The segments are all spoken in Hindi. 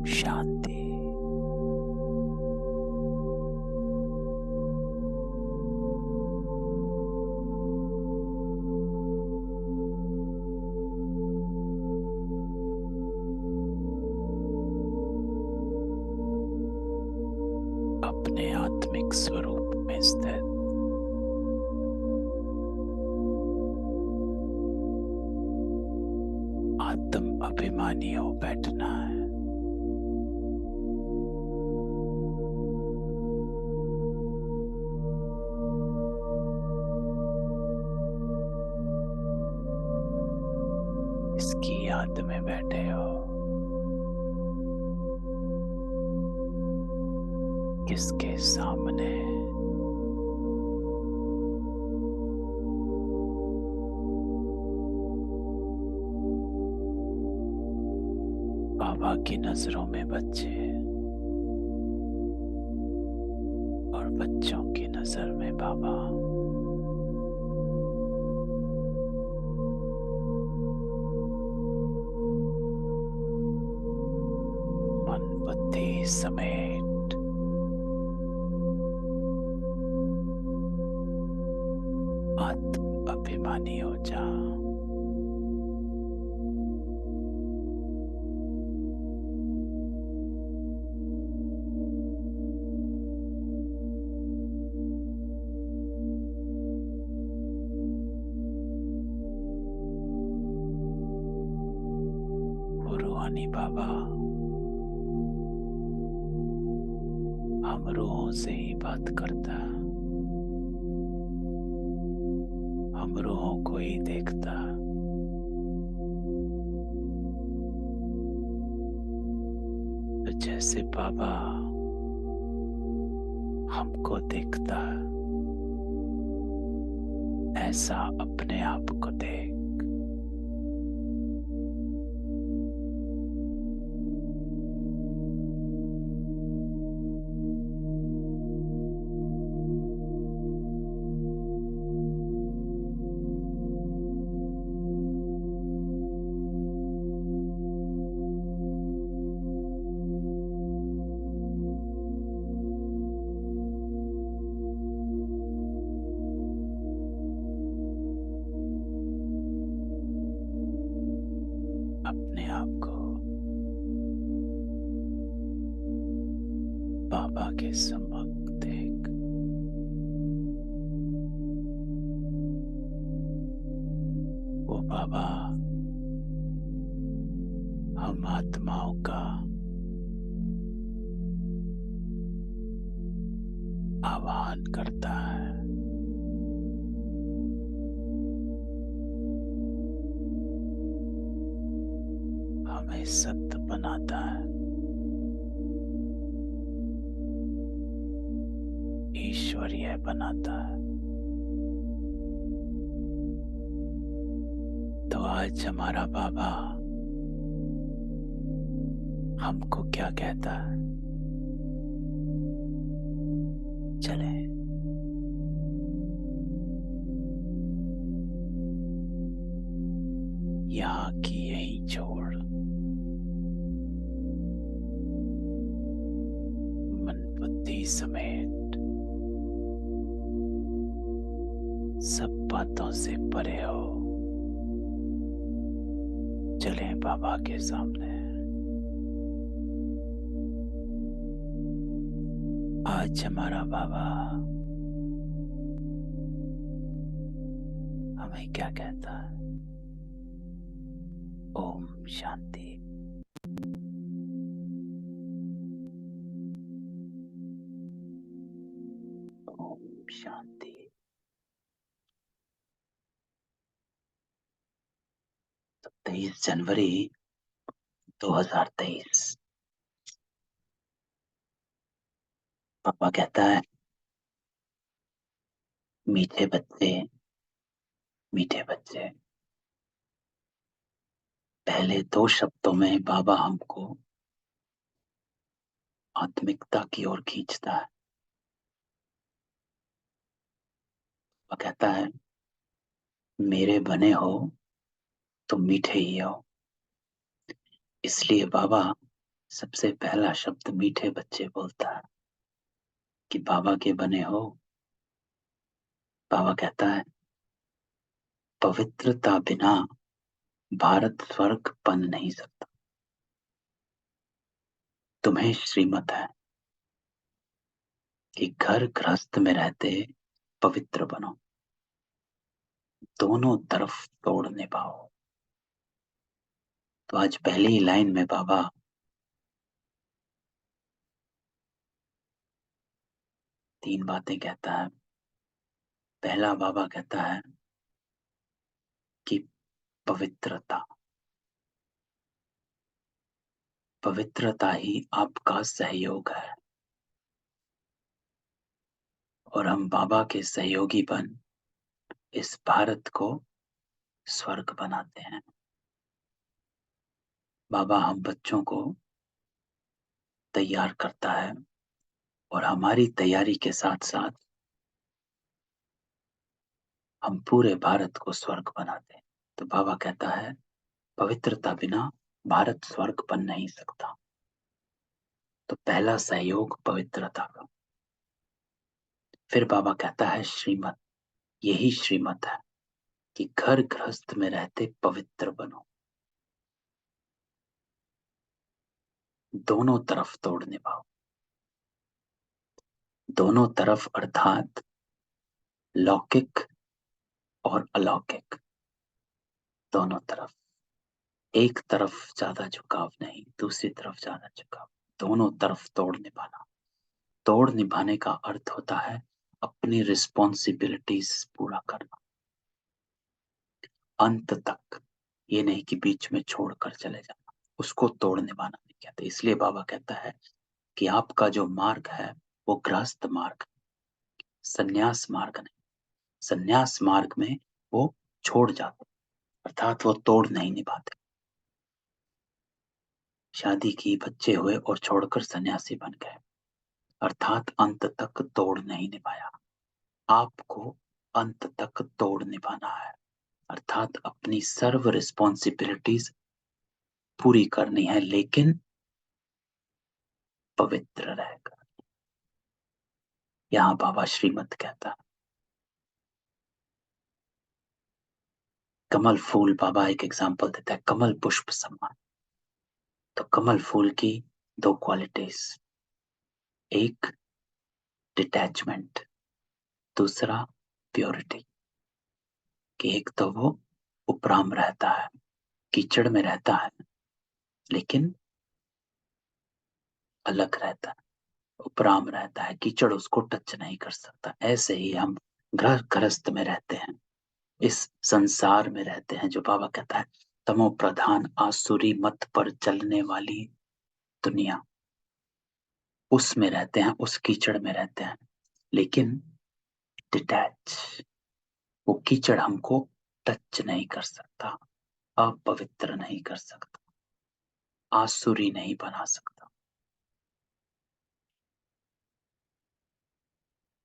शांति। अपने आत्मिक स्वरूप में स्थित आत्म अभिमानी हो बैठना है। इसकी याद में बैठे हो। किसके सामने? बाबा की नजरों में बच्चे और बच्चों की नजर में बाबा। मन बुद्धि समेत आत्म अभिमानी हो जा। रूहानी बाबा हम रूहों से ही बात करता, हम रूहों को ही देखता। तो जैसे बाबा हमको देखता, ऐसा अपने आप को देख। अपने आप को बाबा के सम्मुख देख। वो बाबा हम आत्माओं का आह्वान करता है। हमें सत्य बनाता है, ईश्वरीय बनाता है। तो आज हमारा बाबा हमको क्या कहता है? चले यहाँ की यही छोड़, मन बुद्धि समेत सब बातों से परे हो। चले बाबा के सामने। आज हमारा बाबा हमें क्या कहता है? ओम शांति। ओम शांति। 23 जनवरी 2023। पापा कहता है, मीठे बच्चे, मीठे बच्चे। पहले 2 शब्दों में बाबा हमको आत्मिकता की ओर खींचता है। वो कहता है, मेरे बने हो तो मीठे ही हो। इसलिए बाबा सबसे पहला शब्द मीठे बच्चे बोलता है कि बाबा के बने हो। बाबा कहता है पवित्रता बिना भारत स्वर्ग बन नहीं सकता। तुम्हें श्रीमत है कि घर गृहस्थ में रहते पवित्र बनो, दोनों तरफ तोड़ निभाओ। तो आज पहली लाइन में बाबा तीन बातें कहता है। पहला बाबा कहता है कि पवित्रता पवित्रता ही आपका सहयोग है, और हम बाबा के सहयोगी बन इस भारत को स्वर्ग बनाते हैं। बाबा हम बच्चों को तैयार करता है, और हमारी तैयारी के साथ साथ हम पूरे भारत को स्वर्ग बनाते हैं। तो बाबा कहता है पवित्रता बिना भारत स्वर्ग बन नहीं सकता। तो पहला सहयोग पवित्रता का। फिर बाबा कहता है श्रीमत, यही श्रीमत है कि घर गृहस्थ में रहते पवित्र बनो, दोनों तरफ तोड़ निभाओ। दोनों तरफ अर्थात लौकिक और अलौकिक, दोनों तरफ। एक तरफ ज्यादा झुकाव नहीं, दूसरी तरफ ज्यादा झुकाव, दोनों तरफ तोड़ निभाना। तोड़ निभाने का अर्थ होता है अपनी रिस्पॉन्सिबिलिटीज पूरा करना अंत तक। ये नहीं कि बीच में छोड़कर चले जाना, उसको तोड़ निभाना नहीं कहते। इसलिए बाबा कहता है कि आपका जो मार्ग है वो गृहस्थ मार्ग, संन्यास मार्ग नहीं। संन्यास मार्ग में वो छोड़ जाते, अर्थात वो तोड़ नहीं निभाते। शादी की, बच्चे हुए और छोड़कर सन्यासी बन गए, अर्थात अंत तक तोड़ नहीं निभाया। आपको अंत तक तोड़ निभाना है, अर्थात अपनी सर्व रिस्पॉन्सिबिलिटीज पूरी करनी है, लेकिन पवित्र रहकर। यहां बाबा श्रीमत कहता है। कमल फूल, बाबा एक एग्जांपल देता है, कमल पुष्प समान। तो कमल फूल की दो क्वालिटीज, एक डिटैचमेंट, दूसरा प्योरिटी। कि एक तो वो उपराम रहता है, कीचड़ में रहता है, लेकिन अलग रहता है। उपराम रहता है, कीचड़ उसको टच नहीं कर सकता। ऐसे ही हम ग्रह गृहस्थ में रहते हैं, इस संसार में रहते हैं जो बाबा कहता है तमो प्रधान आसुरी मत पर चलने वाली दुनिया, उसमें रहते हैं, उस कीचड़ में रहते हैं, लेकिन डिटैच। वो कीचड़ हमको टच नहीं कर सकता, अपवित्र नहीं कर सकता, आसुरी नहीं बना सकता।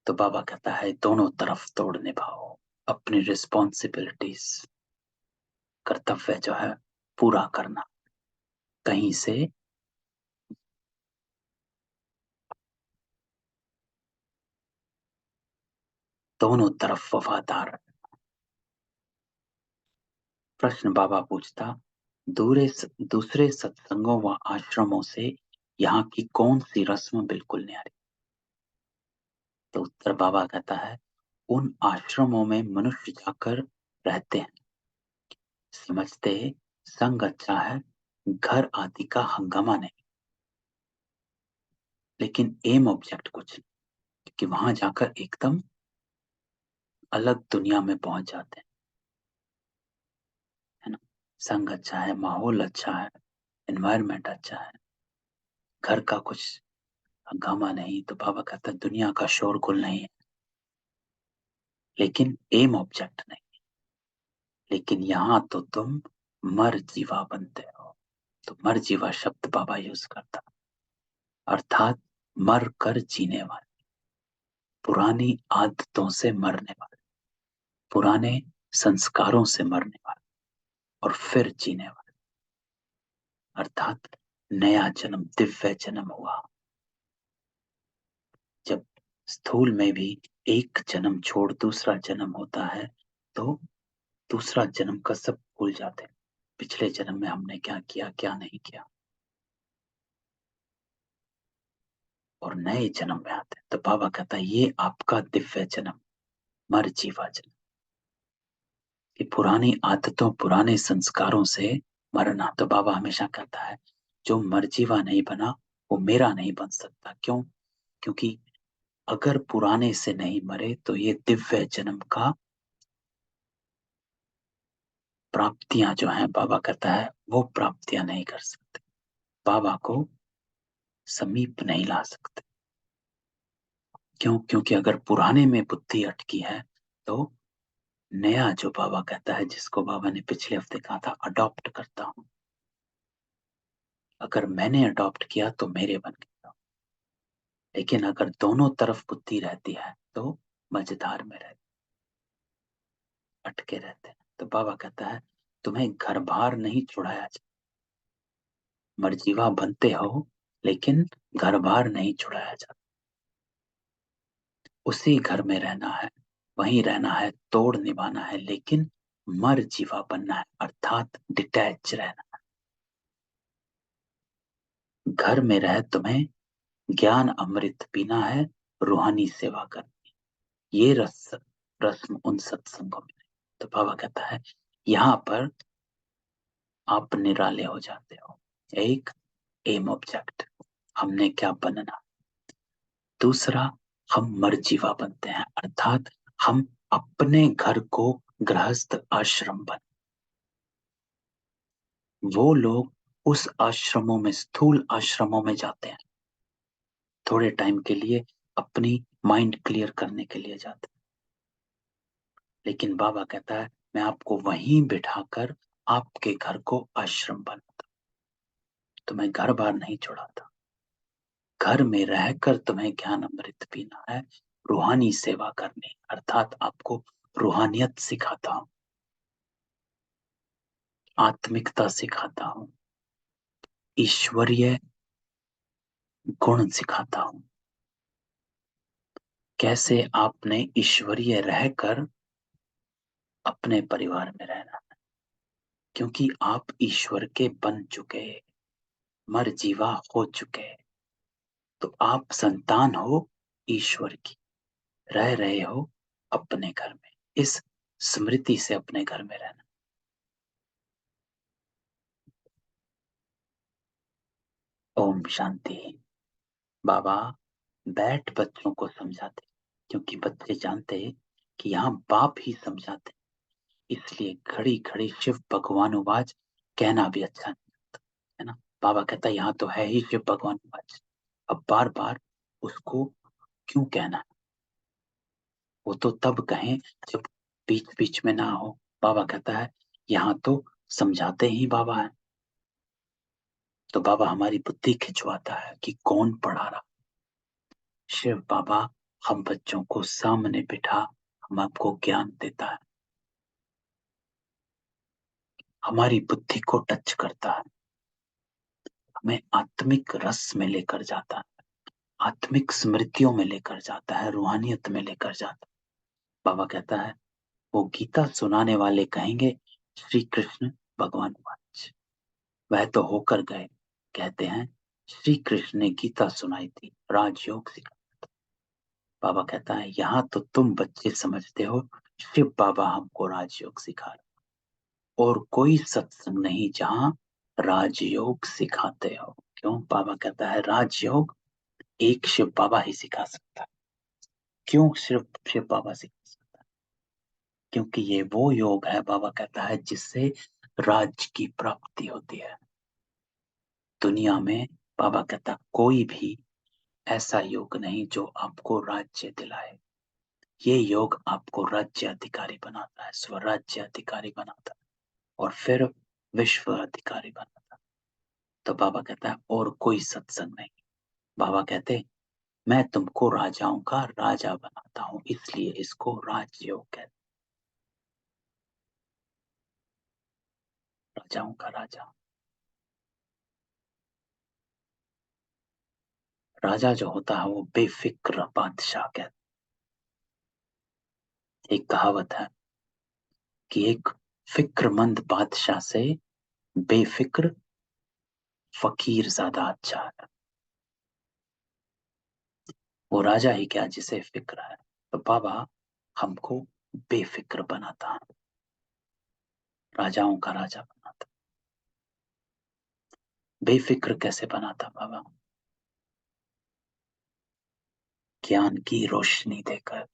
तो बाबा कहता है दोनों तरफ तोड़ निभाओ, अपनी रिस्पॉन्सिबिलिटीज, कर्तव्य जो है पूरा करना। कहीं से दोनों तरफ वफादार। प्रश्न बाबा पूछता, दूसरे सत्संगों व आश्रमों से यहाँ की कौन सी रस्म बिल्कुल न्यारी। तो उत्तर बाबा कहता है उन आश्रमों में मनुष्य जाकर रहते हैं, समझते संग अच्छा है, घर आदि का हंगामा नहीं, लेकिन एम ऑब्जेक्ट कुछ नहीं, कि वहां जाकर एकदम अलग दुनिया में पहुंच जाते हैं, है ना। संग अच्छा है, माहौल अच्छा है, एनवायरनमेंट अच्छा है, घर का कुछ हंगामा नहीं। तो बाबा कहता है दुनिया का शोरगुल नहीं है, लेकिन एम ऑब्जेक्ट नहीं। लेकिन यहाँ तो तुम मर जीवा बनते हो। तो मर जीवा शब्द बाबा यूज करता, अर्थात मर कर जीने वाले, पुरानी आदतों से मरने वाले, पुराने संस्कारों से मरने वाले, और फिर जीने वाले, अर्थात नया जन्म, दिव्य जन्म हुआ। जब स्थूल में भी एक जन्म छोड़ दूसरा जन्म होता है तो दूसरा जन्म का सब भूल जाते हैं, पिछले जन्म में हमने क्या किया क्या नहीं किया, और नए जन्म में आते हैं। तो बाबा कहता है ये आपका दिव्य जन्म, मरजीवा जन्म। कि पुरानी आदतों, पुराने संस्कारों से मरना। तो बाबा हमेशा कहता है जो मरजीवा नहीं बना वो मेरा नहीं बन सकता। क्यों? क्योंकि अगर पुराने से नहीं मरे तो ये दिव्य जन्म का प्राप्तियां जो हैं, बाबा कहता है वो प्राप्तियां नहीं कर सकते, बाबा को समीप नहीं ला सकते। क्यों? क्योंकि अगर पुराने में बुद्धि अटकी है तो नया जो बाबा कहता है, जिसको बाबा ने पिछले हफ्ते कहा था अडॉप्ट करता हूं, अगर मैंने अडॉप्ट किया तो मेरे बन गया। लेकिन अगर दोनों तरफ बुद्धि रहती है तो मझधार में रहते, अटके रहते हैं। तो बाबा कहता है तुम्हें घर बार नहीं छुड़ाया जाए, मर्जीवा बनते हो लेकिन घर बार नहीं छुड़ाया जाता, उसी घर में रहना है, वहीं रहना है, तोड़ निभाना है, लेकिन मर्जीवा बनना है, अर्थात डिटैच रहना। घर में रह तुम्हें ज्ञान अमृत पीना है, रूहानी सेवा करनी, ये रस्म उन सत्संगों में नहीं। तो बाबा कहता है यहाँ पर आप निराले हो जाते हो। एक, एम ऑब्जेक्ट, हमने क्या बनना। दूसरा, हम मर्जीवा बनते हैं, अर्थात हम अपने घर को गृहस्थ आश्रम बन। वो लोग उस आश्रमों में, स्थूल आश्रमों में जाते हैं, थोड़े टाइम के लिए अपनी माइंड क्लियर करने के लिए जाते हैं। लेकिन बाबा कहता है मैं आपको वहीं बिठाकर आपके घर को आश्रम बनाता, तो मैं घर बार नहीं छोड़ाता। घर में रहकर तुम्हें ज्ञान अमृत पीना है, रूहानी सेवा करनी, अर्थात आपको रूहानियत सिखाता हूं, आत्मिकता सिखाता हूं, ईश्वरीय गुण सिखाता हूं। कैसे आपने ईश्वरीय रहकर अपने परिवार में रहना, क्योंकि आप ईश्वर के बन चुके, मरजीवा हो चुके, तो आप संतान हो ईश्वर की, रह रहे हो अपने घर में, इस स्मृति से अपने घर में रहना। ओम शांति। बाबा बैठ बच्चों को समझाते, क्योंकि बच्चे जानते हैं कि यहाँ बाप ही समझाते, इसलिए घड़ी घड़ी शिव भगवानुवाच कहना भी अच्छा नहीं लगता है ना। बाबा कहता है यहाँ तो है ही शिव भगवानुवाच, अब बार बार उसको क्यों कहना है? वो तो तब कहें जब बीच बीच में ना हो। बाबा कहता है यहाँ तो समझाते ही बाबा है, तो बाबा हमारी बुद्धि खिंचवाता है कि कौन पढ़ा रहा। शिव बाबा हम बच्चों को सामने बिठा हम आपको ज्ञान देता है, हमारी बुद्धि को टच करता है, हमें आत्मिक रस में लेकर जाता है, आत्मिक स्मृतियों में लेकर जाता है, रूहानियत में लेकर जाता है। बाबा कहता है वो गीता सुनाने वाले कहेंगे श्री कृष्ण भगवान वाच, वह तो होकर गए, कहते हैं श्री कृष्ण ने गीता सुनाई थी, राजयोग सिखाया। बाबा कहता है यहाँ तो तुम बच्चे समझते हो शिव बाबा हमको राजयोग सिखा रहे, और कोई सत्संग नहीं जहां राजयोग सिखाते हो। क्यों? बाबा कहता है राजयोग एक शिव बाबा ही सिखा सकता है। क्यों सिर्फ शिव बाबा सिखा सकता है? क्योंकि ये वो योग है, बाबा कहता है, जिससे राज की प्राप्ति होती है दुनिया में। बाबा कहता है कोई भी ऐसा योग नहीं जो आपको राज्य दिलाए, ये योग आपको राज्य अधिकारी बनाता है, स्वराज्य अधिकारी बनाता है, और फिर विश्व अधिकारी बनाता है। तो बाबा कहता है और कोई सत्संग नहीं। बाबा कहते मैं तुमको राजाओं का राजा बनाता हूं, इसलिए इसको राजयोग कहते हैं, राजाओं का राजा। राजा जो होता है वो बेफिक्र बादशाह कहते। एक कहावत है कि एक फिक्रमंद बादशाह से बेफिक्र फकीर ज्यादा अच्छा है। वो राजा ही क्या जिसे फिक्र है। तो बाबा हमको बेफिक्र बनाता है, राजाओं का राजा बनाता। बेफिक्र कैसे बनाता बाबा? ज्ञान की रोशनी देकर।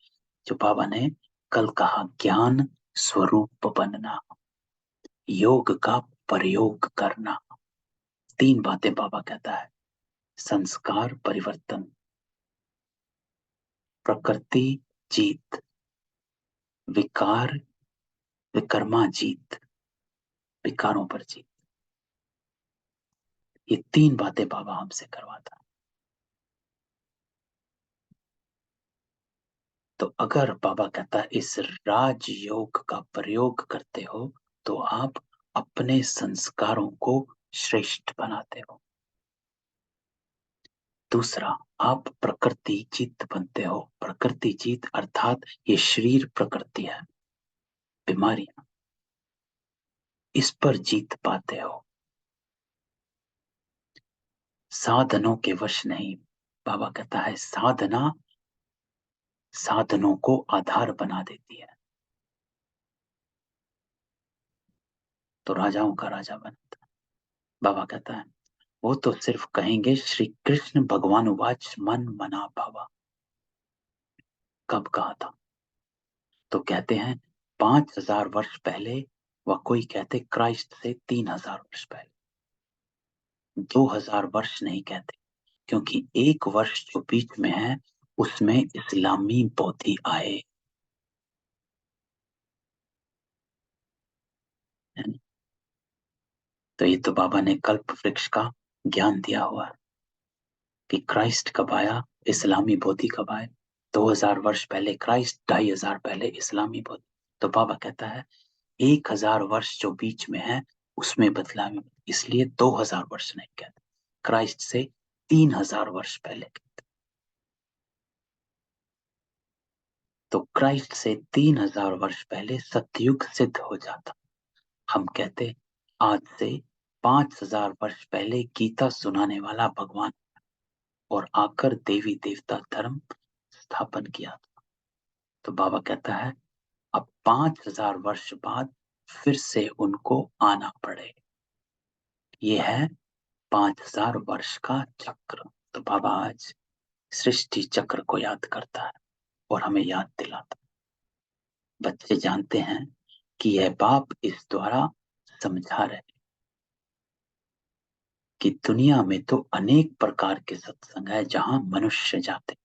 जो बाबा ने कल कहा, ज्ञान स्वरूप बनना, योग का प्रयोग करना। तीन बातें बाबा कहता है, संस्कार परिवर्तन, प्रकृति जीत, विकार विकर्मा जीत, विकारों पर जीत। ये तीन बातें बाबा हमसे करवाता है। तो अगर बाबा कहता है इस राजयोग का प्रयोग करते हो तो आप अपने संस्कारों को श्रेष्ठ बनाते हो। दूसरा, आप प्रकृति जीत बनते हो। प्रकृति जीत अर्थात ये शरीर प्रकृति है, बीमारियां, इस पर जीत पाते हो। साधनों के वश नहीं। बाबा कहता है साधना साधनों को आधार बना देती है, तो राजाओं का राजा बनता है। बाबा कहता है वो तो सिर्फ कहेंगे श्री कृष्ण भगवान वाच मन मना भावा। कब कहा था? तो कहते हैं 5,000 वर्ष पहले, व कोई कहते क्राइस्ट से 3,000 वर्ष पहले। 2,000 वर्ष नहीं कहते, क्योंकि एक वर्ष जो बीच में है उसमें इस्लामी बौद्धि आए हैं। तो ये तो बाबा ने कल्प वृक्ष का ज्ञान दिया हुआ है कि क्राइस्ट कब आया, इस्लामी बौद्धि कब आए। 2,000 वर्ष पहले क्राइस्ट, 2,500 पहले इस्लामी बौद्धि। तो बाबा कहता है 1,000 वर्ष जो बीच में है उसमें बदलाव, इसलिए 2,000 वर्ष नहीं कहते, क्राइस्ट से 3,000 वर्ष पहले कहते। तो क्राइस्ट से 3,000 वर्ष पहले सतयुग सिद्ध हो जाता। हम कहते आज से 5,000 वर्ष पहले गीता सुनाने वाला भगवान और आकर देवी देवता धर्म स्थापन किया था। तो बाबा कहता है अब 5,000 वर्ष बाद फिर से उनको आना पड़े। ये है 5,000 वर्ष का चक्र। तो बाबा आज सृष्टि चक्र को याद करता है और हमें याद दिलाता है। बच्चे जानते हैं कि यह बाप इस द्वारा समझा रहे कि दुनिया में तो अनेक प्रकार के सत्संग है जहां मनुष्य जाते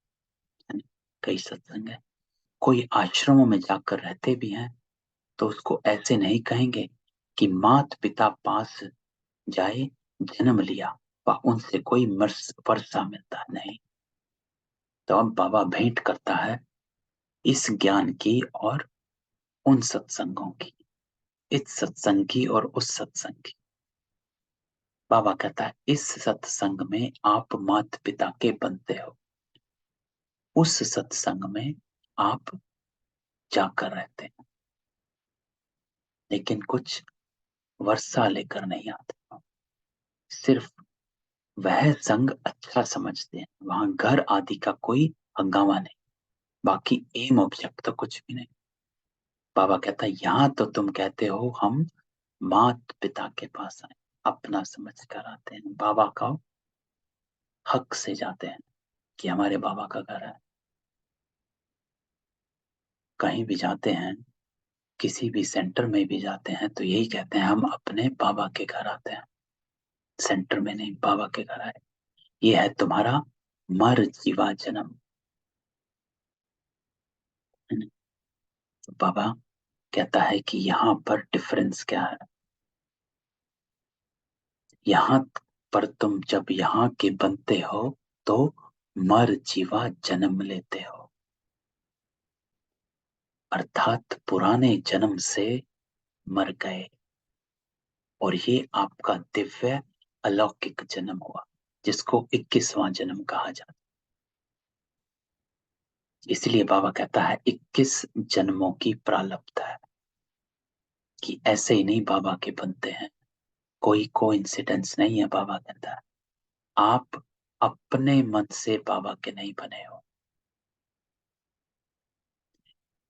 हैं। कई सत्संग है, कोई आश्रमों में जाकर रहते भी हैं तो उसको ऐसे नहीं कहेंगे कि मात पिता पास जाए जन्म लिया व उनसे कोई वर्षा मिलता नहीं। तो अब बाबा भेंट करता है इस ज्ञान की और उन सत्संगों की, इस सत्संग की और उस सत्संग की। बाबा कहता है इस सत्संग में आप माता पिता के बनते हो, उस सत्संग में आप जाकर रहते हैं, लेकिन कुछ वर्षा लेकर नहीं आते। सिर्फ वह संग अच्छा समझते हैं, वहां घर आदि का कोई हंगामा नहीं, बाकी एम ऑब्जेक्ट तो कुछ भी नहीं। बाबा कहता है यहाँ तो तुम कहते हो हम मात पिता के पास आए, अपना समझ कर आते हैं, बाबा का हक से जाते हैं कि हमारे बाबा का घर है। कहीं भी जाते हैं, किसी भी सेंटर में भी जाते हैं तो यही कहते हैं हम अपने बाबा के घर आते हैं, सेंटर में नहीं, बाबा के घर आए। ये है तुम्हारा मर जीवा जन्म। तो बाबा कहता है कि यहाँ पर डिफरेंस क्या है। यहाँ पर तुम जब यहाँ के बनते हो तो मर जीवा जन्म लेते हो, अर्थात पुराने जन्म से मर गए और ये आपका दिव्य अलौकिक जन्म हुआ। जिसको 21वां जन्म कहा जाता है। इसलिए बाबा कहता है 21 जन्मों की प्रारब्ध है, कि ऐसे ही नहीं बाबा के बनते हैं, कोई कोइंसिडेंस नहीं है। बाबा कहता है आप अपने मन से बाबा के नहीं बने हो,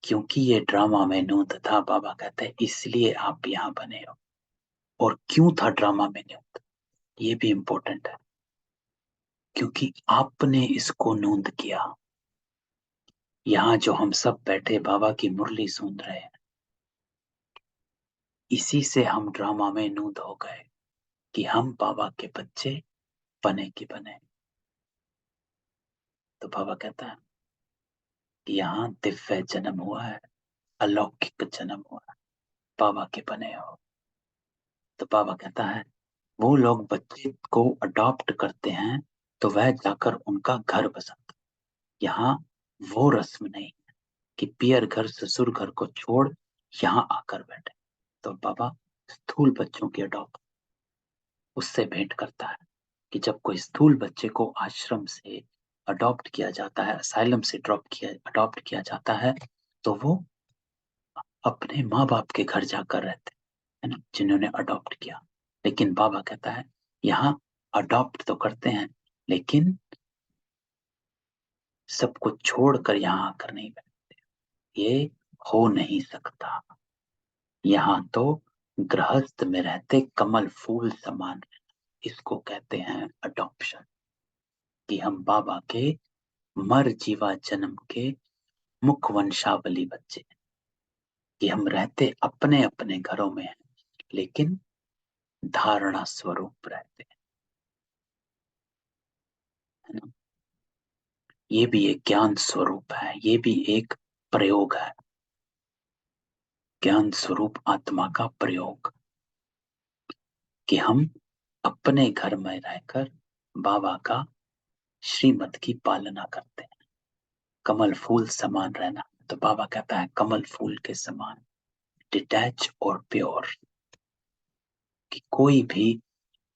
क्योंकि ये ड्रामा में नूत था। बाबा कहते हैं इसलिए आप यहाँ बने हो। और क्यों था ड्रामा में नूत, ये भी इंपॉर्टेंट है, क्योंकि आपने इसको नूंद किया। यहाँ जो हम सब बैठे बाबा की मुरली सुन रहे हैं, इसी से हम ड्रामा में नूंद हो गए कि हम बाबा के बच्चे बने कि बने। तो बाबा कहता है कि यहाँ दिव्य जन्म हुआ है, अलौकिक जन्म हुआ है, बाबा के बने हो। तो बाबा कहता है वो लोग बच्चे को अडॉप्ट करते हैं तो वह जाकर उनका घर बसाता। यहाँ वो रस्म नहीं कि पियर घर ससुर घर को छोड़ यहाँ आकर बैठे। तो बाबा स्थूल बच्चों की अडॉप्ट उससे भेंट करता है कि जब कोई स्थूल बच्चे को आश्रम से अडॉप्ट किया जाता है, असाइलम से अडॉप्ट किया जाता है, तो वो अपने माँ बाप के घर जाकर रहते हैं ना, जिन्होंने अडॉप्ट किया। लेकिन बाबा कहता है यहाँ अडॉप्ट तो करते हैं, लेकिन सब कुछ छोड़कर यहाँ आकर नहीं बैठते, ये हो नहीं सकता। यहाँ तो गृहस्थ में रहते कमल फूल समान, इसको कहते हैं अडॉप्शन। कि हम बाबा के मर जीवा जन्म के मुख वंशावली बच्चे, कि हम रहते अपने अपने घरों में हैं, लेकिन धारणा स्वरूप रहते हैं, है ना। ये भी एक ज्ञान स्वरूप है, ये भी एक प्रयोग है, ज्ञान स्वरूप आत्मा का प्रयोग, कि हम अपने घर में रहकर बाबा का श्रीमत की पालना करते हैं। कमल फूल समान रहना, तो बाबा कहता है कमल फूल के समान डिटैच और प्योर, कि कोई भी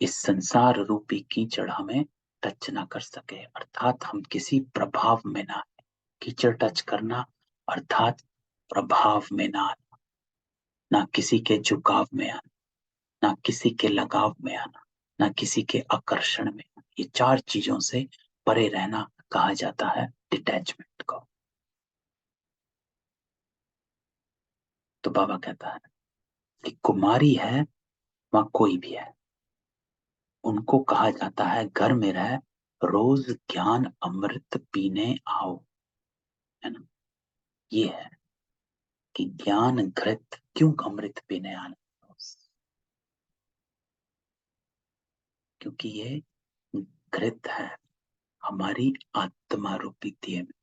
इस संसार रूपी कीचड़ हमें टच ना कर सके, अर्थात हम किसी प्रभाव में ना आए। कीचड़ टच करना अर्थात प्रभाव में ना आना, ना किसी के झुकाव में आना, ना किसी के लगाव में आना, ना किसी के आकर्षण में आना। ये चार चीजों से परे रहना कहा जाता है डिटैचमेंट को। तो बाबा कहता है कि कुमारी है वहां कोई भी है, उनको कहा जाता है घर में रह रोज ज्ञान अमृत पीने आओ, है ना। ये है कि ज्ञान घृत, क्यों अमृत पीने आना, क्योंकि ये घृत है हमारी आत्मा रूपी देह में।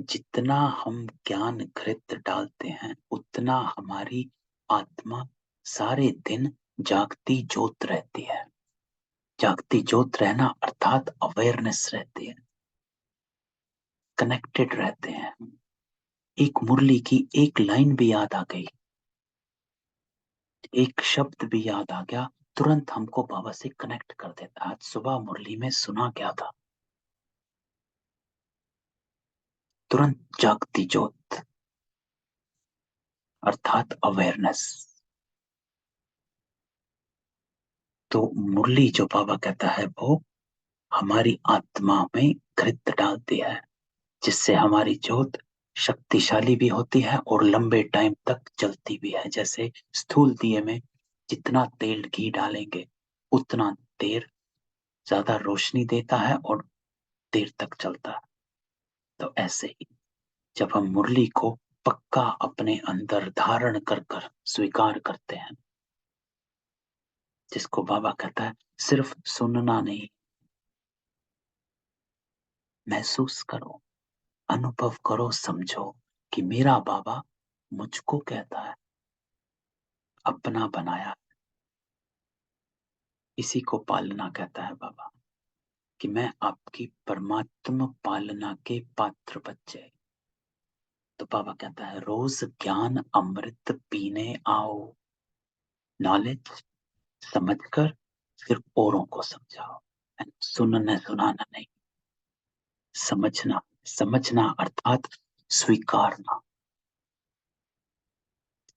जितना हम ज्ञान घृत डालते हैं उतना हमारी आत्मा सारे दिन जागती ज्योत रहती है। जागती ज्योत रहना अर्थात अवेयरनेस रहती है, कनेक्टेड रहते हैं। एक मुरली की एक लाइन भी याद आ गई, एक शब्द भी याद आ गया, तुरंत हमको बाबा से कनेक्ट कर देता है। आज सुबह मुरली में सुना क्या था, तुरंत जागती ज्योत अर्थात अवेयरनेस। तो मुरली जो बाबा कहता है वो हमारी आत्मा में घृत डालती है, जिससे हमारी ज्योत शक्तिशाली भी होती है और लंबे टाइम तक चलती भी है। जैसे स्थूल दिए में जितना तेल घी डालेंगे उतना देर ज्यादा रोशनी देता है और देर तक चलता है। तो ऐसे ही जब हम मुरली को पक्का अपने अंदर धारण कर कर स्वीकार करते हैं, जिसको बाबा कहता है सिर्फ सुनना नहीं, महसूस करो, अनुभव करो, समझो कि मेरा बाबा मुझको कहता है, अपना बनाया। इसी को पालना कहता है बाबा, कि मैं आपकी परमात्मा पालना के पात्र बच्चे। तो बाबा कहता है रोज ज्ञान अमृत पीने आओ, नॉलेज समझकर सिर्फ औरों को समझाओ, सुनना सुनाना नहीं। समझना, समझना अर्थात स्वीकारना।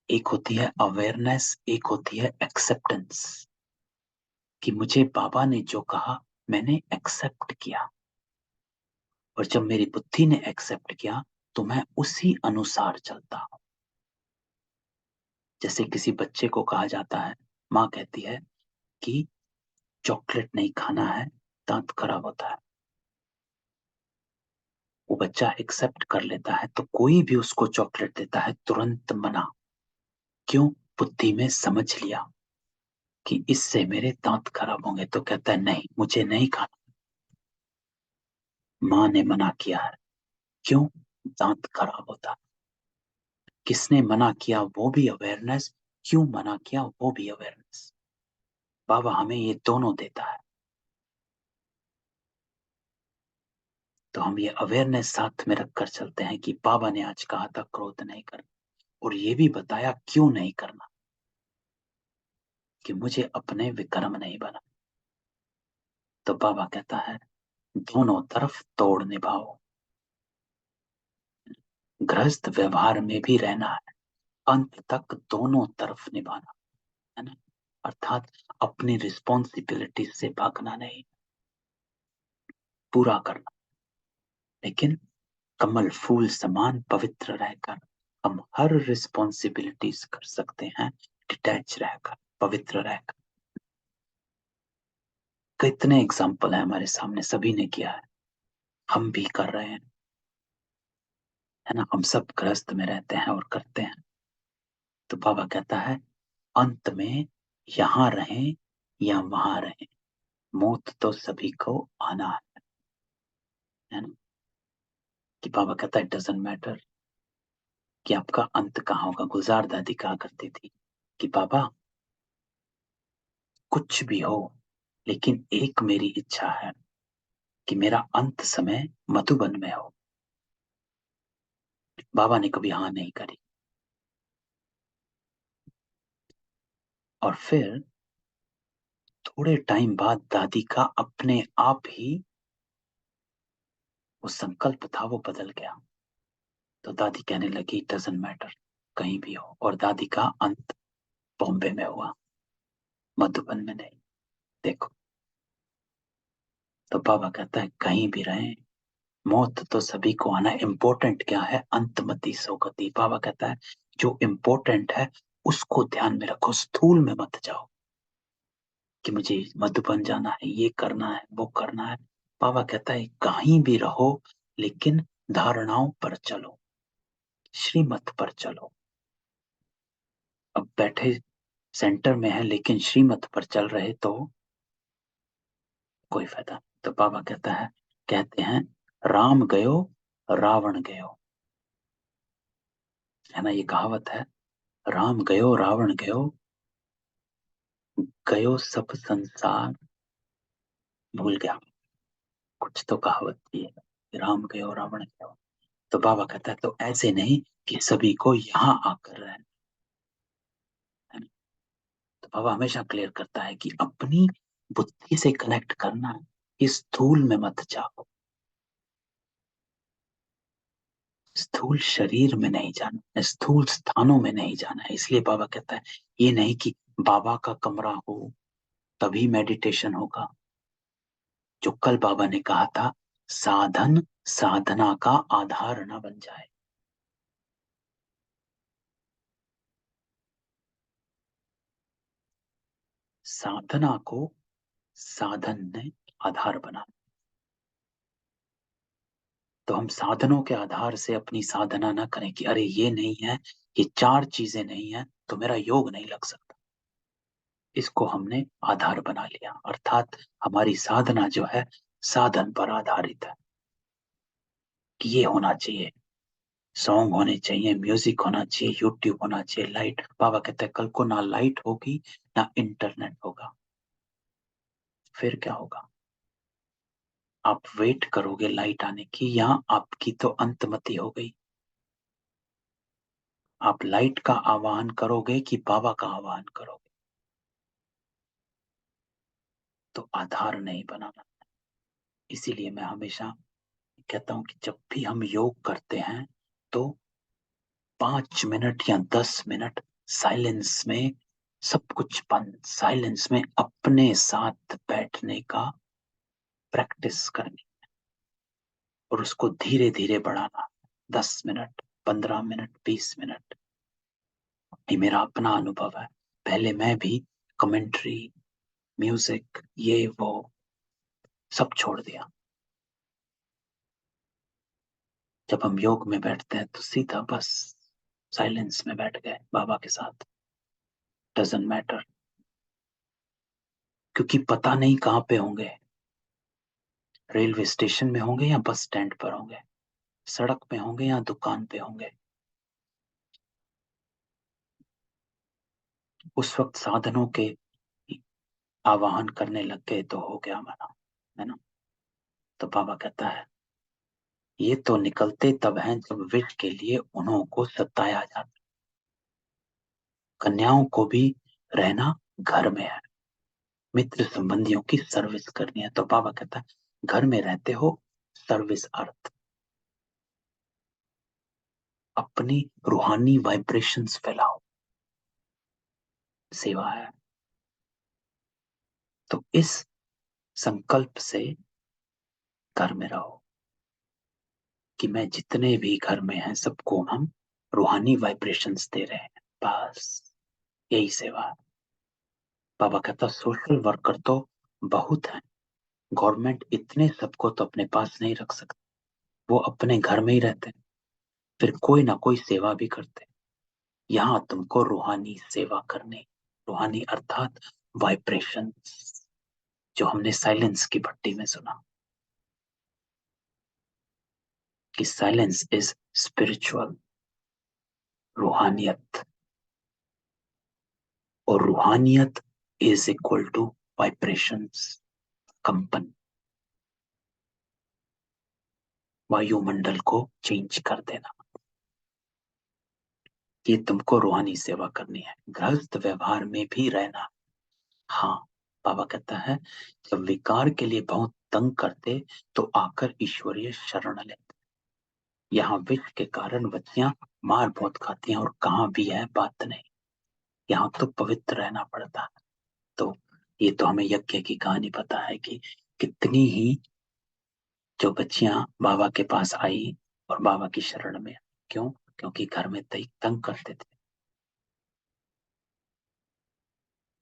एक होती है अवेयरनेस, एक होती है एक्सेप्टेंस। कि मुझे बाबा ने जो कहा मैंने एक्सेप्ट किया, और जब मेरी बुद्धि ने एक्सेप्ट किया तो मैं उसी अनुसार चलता हूं। जैसे किसी बच्चे को कहा जाता है, माँ कहती है कि चॉकलेट नहीं खाना है, दांत खराब होता है। वो बच्चा एक्सेप्ट कर लेता है, तो कोई भी उसको चॉकलेट देता है तुरंत मना। क्यों? बुद्धि में समझ लिया कि इससे मेरे दांत खराब होंगे, तो कहता है नहीं, मुझे नहीं खाना। माँ ने मना किया है, क्यों? दांत खराब होता है। किसने मना किया? वो भी अवेयरनेस। क्यों मना किया? वो भी अवेयरनेस। बाबा हमें ये दोनों देता है। तो हम ये अवेयरनेस साथ में रखकर चलते हैं कि बाबा ने आज कहा था क्रोध नहीं करना, और ये भी बताया क्यों नहीं करना, कि मुझे अपने विक्रम नहीं बना। तो बाबा कहता है दोनों तरफ तोड़ निभाओ। गृहस्थ व्यवहार में भी रहना है, अंत तक दोनों तरफ निभाना है ना। अर्थात अपनी रिस्पॉन्सिबिलिटी से भागना नहीं, पूरा करना। लेकिन कमल फूल समान पवित्र रहकर हम हर रिस्पॉन्सिबिलिटीज कर सकते हैं, डिटैच रहकर, पवित्र रहकर। कितने एग्जाम्पल है हमारे सामने, सभी ने किया है, हम भी कर रहे हैं, है ना। हम सब ग्रस्त में रहते हैं और करते हैं। तो बाबा कहता है अंत में यहां रहें या वहां रहें, मौत तो सभी को आना है ना। कि बाबा कहता है डजंट मैटर कि आपका अंत कहाँ होगा। गुलजार दादी कहा करती थी कि बाबा कुछ भी हो, लेकिन एक मेरी इच्छा है कि मेरा अंत समय मधुबन में हो। बाबा ने कभी हाँ नहीं करी। और फिर थोड़े टाइम बाद दादी का अपने आप ही वो संकल्प था, वो बदल गया। तो दादी कहने लगी डजंट मैटर, कहीं भी हो। और दादी का अंत बॉम्बे में हुआ, मधुबन में नहीं। देखो, तो बाबा कहता है कहीं भी रहे, मौत तो सभी को आना है। इम्पोर्टेंट क्या है? अंतमति सौगति। बाबा कहता है जो इम्पोर्टेंट है उसको ध्यान में रखो, स्थूल में मत जाओ कि मुझे मधुबन जाना है, ये करना है, वो करना है। बाबा कहता है कहीं भी रहो, लेकिन धारणाओं पर चलो, श्रीमत पर चलो। अब बैठे सेंटर में है लेकिन श्रीमत पर चल रहे तो कोई फायदा नहीं। तो बाबा कहता है, कहते हैं राम गयो रावण गयो, है ना। ये कहावत है, राम गयो रावण गयो, गयो सब संसार भूल गया। कुछ तो कहावत थी, राम गयो रावण गयो। तो बाबा कहता है तो ऐसे नहीं कि सभी को यहाँ आकर रहना है ना। तो बाबा हमेशा क्लियर करता है कि अपनी बुद्धि से कनेक्ट करना है, इस स्थूल में मत जाओ, स्थूल शरीर में नहीं जाना, स्थूल स्थानों में नहीं जाना है। इसलिए बाबा कहता है ये नहीं कि बाबा का कमरा हो तभी मेडिटेशन होगा। जो कल बाबा ने कहा था, साधन साधना का आधार ना बन जाए। साधना को साधन ने आधार बना। तो हम साधनों के आधार से अपनी साधना ना करें कि अरे ये नहीं है, ये चार चीजें नहीं है तो मेरा योग नहीं लग सकता। इसको हमने आधार बना लिया, अर्थात हमारी साधना जो है साधन पर आधारित है कि ये होना चाहिए, सॉन्ग होने चाहिए, म्यूजिक होना चाहिए, यूट्यूब होना चाहिए, लाइट। बाबा कहते हैं कल को ना लाइट होगी ना इंटरनेट होगा, फिर क्या होगा? आप वेट करोगे लाइट आने की, यहां आपकी तो अंतमति हो गई। आप लाइट का आह्वान करोगे कि बाबा का आह्वान करोगे? तो आधार नहीं बनाना। इसीलिए मैं हमेशा कहता हूं कि जब भी हम योग करते हैं तो 5 मिनट या 10 मिनट साइलेंस में, सब कुछ बंद, साइलेंस में अपने साथ बैठने का प्रैक्टिस करनी और उसको धीरे धीरे बढ़ाना। 10 मिनट, 15 मिनट, 20 मिनट। ये मेरा अपना अनुभव है। पहले मैं भी कमेंट्री, म्यूजिक, ये वो सब छोड़ दिया। जब हम योग में बैठते हैं तो सीधा बस साइलेंस में बैठ गए बाबा के साथ। डजंट मैटर, क्योंकि पता नहीं कहाँ पे होंगे। रेलवे स्टेशन में होंगे या बस स्टैंड पर होंगे, सड़क पे होंगे या दुकान पे होंगे। उस वक्त साधनों के आवाहन करने लग गए तो हो गया मना, है ना। तो बाबा कहता है ये तो निकलते तब हैं जब विष के लिए उन्हों को सताया जाता। कन्याओं को भी रहना घर में है, मित्र संबंधियों की सर्विस करनी है। तो बाबा कहता है घर में रहते हो, सर्विस अर्थ अपनी रूहानी वाइब्रेशंस फैलाओ, सेवा है। तो इस संकल्प से घर में रहो कि मैं जितने भी घर में हैं सबको हम रूहानी वाइब्रेशंस दे रहे हैं, बस यही सेवा है। बाबा कहता सोशल वर्कर तो बहुत हैं, गवर्नमेंट इतने सबको तो अपने पास नहीं रख सकती, वो अपने घर में ही रहते हैं, फिर कोई ना कोई सेवा भी करते हैं। यहाँ तुमको रूहानी सेवा करनी, रूहानी अर्थात वाइब्रेशन, जो हमने साइलेंस की भट्टी में सुना कि साइलेंस इज स्पिरिचुअल, रूहानियत। और रूहानियत इज इक्वल टू वाइब्रेशंस, कंपन, वायुमंडल को चेंज कर देना। ये तुमको रूहानी सेवा करनी है, गृहस्थ व्यवहार में भी रहना। हाँ, बाबा कहता है जब विकार के लिए बहुत तंग करते तो आकर ईश्वरीय शरण लेते। यहाँ विष के कारण बच्चियां मार बहुत खाती हैं और कहाँ भी है बात नहीं, यहाँ तो पवित्र रहना पड़ता है। तो ये तो हमें यज्ञ की कहानी पता है कि कितनी ही जो बच्चियां बाबा के पास आई और बाबा की शरण में। क्यों? क्योंकि घर में तंग करते थे।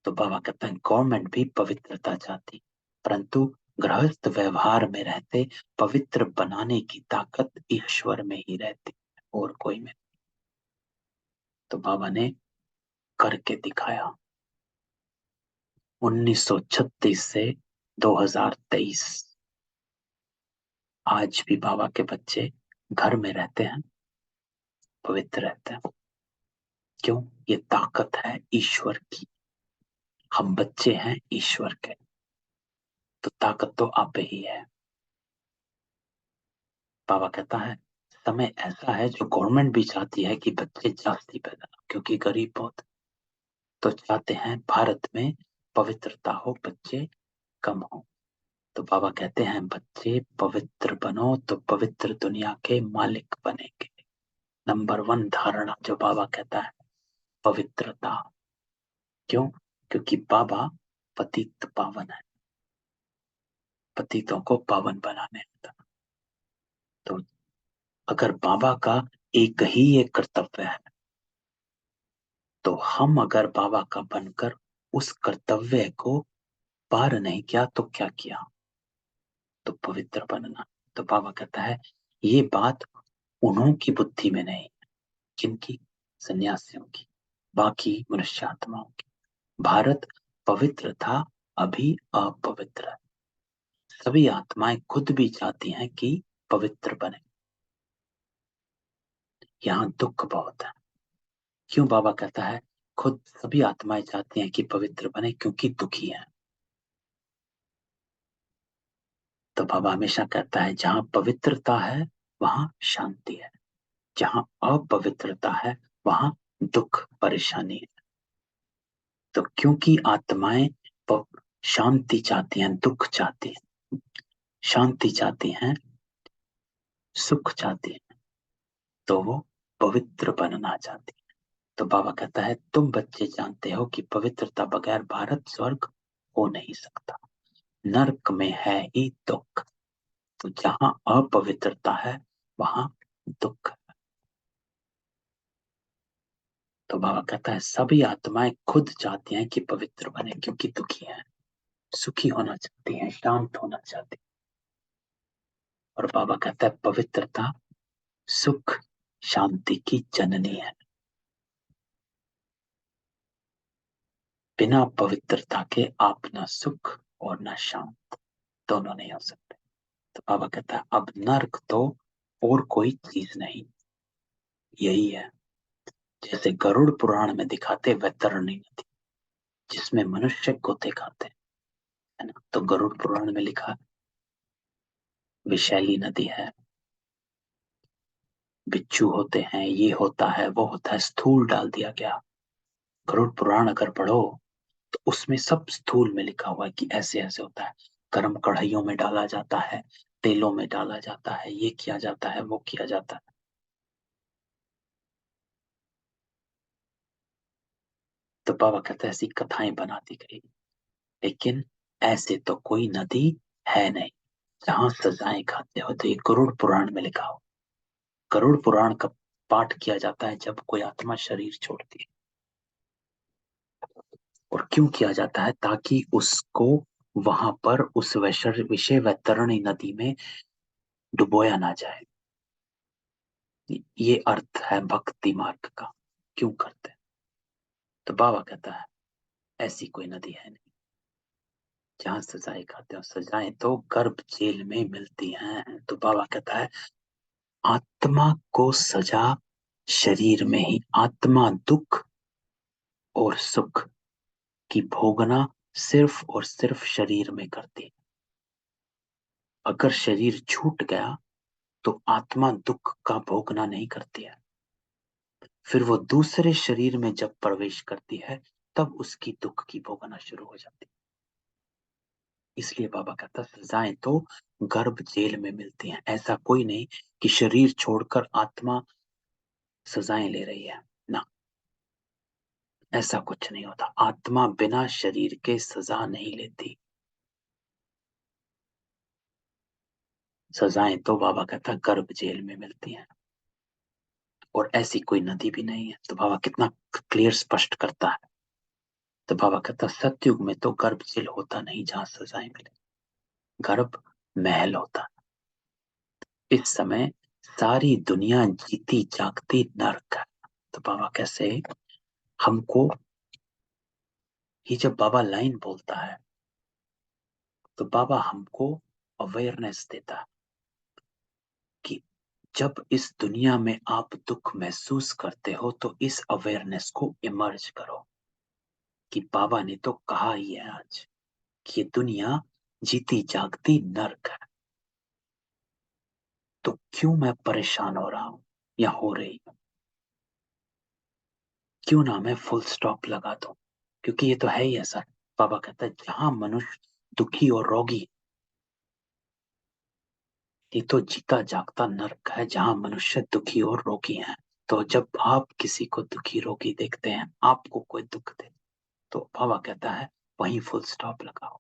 तो बाबा कहते हैं गवर्नमेंट भी पवित्रता चाहती, परंतु गृहस्थ व्यवहार में रहते पवित्र बनाने की ताकत ईश्वर में ही रहती है और कोई में। तो बाबा ने करके दिखाया। 1936 से 2023 आज भी बाबा के बच्चे घर में रहते हैं, पवित्र रहते हैं। क्यों? ये ताकत है ईश्वर की, हम बच्चे हैं ईश्वर के, तो ताकत तो आप ही है। बाबा कहता है समय ऐसा है जो गवर्नमेंट भी चाहती है कि बच्चे जास्ती पैदा हो, क्योंकि गरीब बहुत, तो चाहते हैं भारत में पवित्रता हो, बच्चे कम हो। तो बाबा कहते हैं बच्चे पवित्र बनो तो पवित्र दुनिया के मालिक बनेंगे। नंबर 1 धारणा जो बाबा कहता है, पवित्रता। क्यों? क्योंकि बाबा पतित पावन है, पतितों को पावन बनाने आता। तो अगर बाबा का एक ही एक कर्तव्य है, तो हम अगर बाबा का बनकर उस कर्तव्य को पार नहीं किया तो क्या किया? तो पवित्र बनना। तो बाबा कहता है ये बात उन्हों की बुद्धि में नहीं, किनकी? सन्यासियों की, बाकी मनुष्य आत्माओं की। भारत पवित्र था, अभी अपवित्र है। सभी आत्माएं खुद भी चाहती हैं कि पवित्र बने। यहाँ दुख बहुत है। क्यों? बाबा कहता है खुद सभी आत्माएं चाहती हैं कि पवित्र बने क्योंकि दुखी है। तो बाबा हमेशा कहता है जहां पवित्रता है वहां शांति है, जहां अपवित्रता है वहां दुख परेशानी है। तो क्योंकि आत्माएं शांति चाहती हैं, दुख चाहती हैं, शांति चाहती हैं, सुख चाहती हैं, तो वो पवित्र बनना चाहती है। तो बाबा कहता है तुम बच्चे जानते हो कि पवित्रता बगैर भारत स्वर्ग हो नहीं सकता, नरक में है ही दुख। तो जहां अपवित्रता है वहां दुख है। तो बाबा कहता है सभी आत्माएं खुद चाहती हैं कि पवित्र बने, क्योंकि दुखी हैं, सुखी होना चाहती हैं, शांत होना चाहती हैं। और बाबा कहता है पवित्रता सुख शांति की जननी है। बिना पवित्रता के आप न सुख और न शांत, दोनों नहीं हो सकते। तो बाबा कहता है अब नर्क तो और कोई चीज नहीं, यही है। जैसे गरुड़ पुराण में दिखाते वैतरणी नदी, जिसमें मनुष्य गोते खाते हैं, है ना। तो गरुड़ पुराण में लिखा विशैली नदी है, बिच्छू होते हैं, ये होता है वो होता है, स्थूल डाल दिया गया। गरुड़ पुराण अगर पढ़ो तो उसमें सब स्थूल में लिखा हुआ है कि ऐसे ऐसे होता है, गर्म कढ़ाइयों में डाला जाता है, तेलों में डाला जाता है, ये किया जाता है, वो किया जाता है। तो बाबा कहते हैं ऐसी कथाएं बना दी गई, लेकिन ऐसे तो कोई नदी है नहीं जहां सजाएं खाते हो। तो ये गरुड़ पुराण में लिखा हो। गरुड़ पुराण का पाठ किया जाता है जब कोई आत्मा शरीर छोड़ती है। और क्यों किया जाता है? ताकि उसको वहां पर उस विषय वैतरणी नदी में डुबोया ना जाए। ये अर्थ है भक्ति मार्ग का। क्यों करते हैं? तो बाबा कहता है ऐसी कोई नदी है नहीं जहां सजाएं खाते हो। सजाएं तो गर्भ जेल में मिलती हैं। तो बाबा कहता है आत्मा को सजा शरीर में ही, आत्मा दुख और सुख की भोगना सिर्फ और सिर्फ शरीर में करती है। अगर शरीर छूट गया तो आत्मा दुख का भोगना नहीं करती है। फिर वो दूसरे शरीर में जब प्रवेश करती है तब उसकी दुख की भोगना शुरू हो जाती है। इसलिए बाबा कहता है सजाएं तो गर्भ जेल में मिलती हैं। ऐसा कोई नहीं कि शरीर छोड़कर आत्मा सजाएं ले रही है ना, ऐसा कुछ नहीं होता। आत्मा बिना शरीर के सजा नहीं लेती। सजाएं तो बाबा कहता है गर्भ जेल में मिलती हैं, और ऐसी कोई नदी भी नहीं है। तो बाबा कितना क्लियर स्पष्ट करता है। तो बाबा कहता सतयुग में तो गर्भ जेल होता नहीं जहां सजाएं मिले, गर्भ महल होता। इस समय सारी दुनिया जीती जागती नर्क है। तो बाबा कैसे हमको, ये जब बाबा लाइन बोलता है तो बाबा हमको अवेयरनेस देता है कि जब इस दुनिया में आप दुख महसूस करते हो तो इस अवेयरनेस को इमर्ज करो। कि बाबा ने तो कहा ही है आज कि ये दुनिया जीती जागती नर्क है। तो क्यों मैं परेशान हो रहा हूं या हो रही हूं? क्यों ना मैं फुल स्टॉप लगा दूं? क्योंकि ये तो है ही ऐसा। बाबा कहता है जहां मनुष्य दुखी और रोगी, ये तो जीता जागता नर्क है जहां मनुष्य दुखी और रोगी हैं। तो जब आप किसी को दुखी रोगी देखते हैं, आपको कोई दुख दे, तो बाबा कहता है वहीं फुल स्टॉप लगाओ।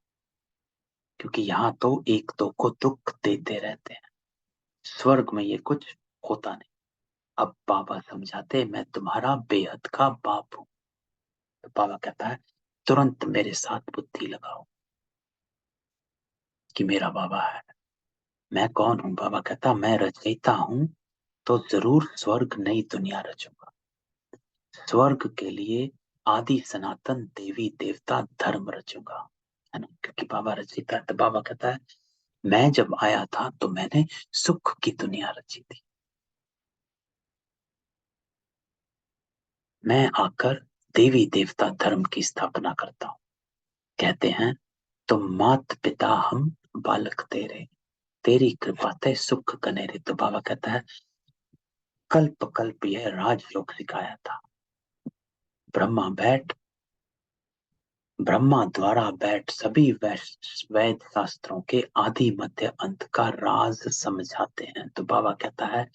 क्योंकि यहाँ तो एक दो को दुख देते रहते हैं, स्वर्ग में ये कुछ होता नहीं। अब बाबा समझाते मैं तुम्हारा बेहद का बाप हूं। तो बाबा कहता है तुरंत मेरे साथ बुद्धि लगाओ कि मेरा बाबा है। मैं कौन हूं? बाबा कहता मैं रचयिता हूं, तो जरूर स्वर्ग नई दुनिया रचूंगा। स्वर्ग के लिए आदि सनातन देवी देवता धर्म रचूंगा, है ना। क्योंकि बाबा रचयिता है। तो बाबा कहता है मैं जब आया था तो मैंने सुख की दुनिया रची थी, मैं आकर देवी देवता धर्म की स्थापना करता हूँ। कहते हैं तुम मात पिता हम बालक तेरे, तेरी कृपा ते सुख कनेरे। तो बाबा कहता है कल्प कल्प यह राजयोग सिखाया था। ब्रह्मा बैठ ब्रह्मा द्वारा बैठ सभी वैद शास्त्रों के आदि मध्य अंत का राज समझाते हैं। तो बाबा कहता है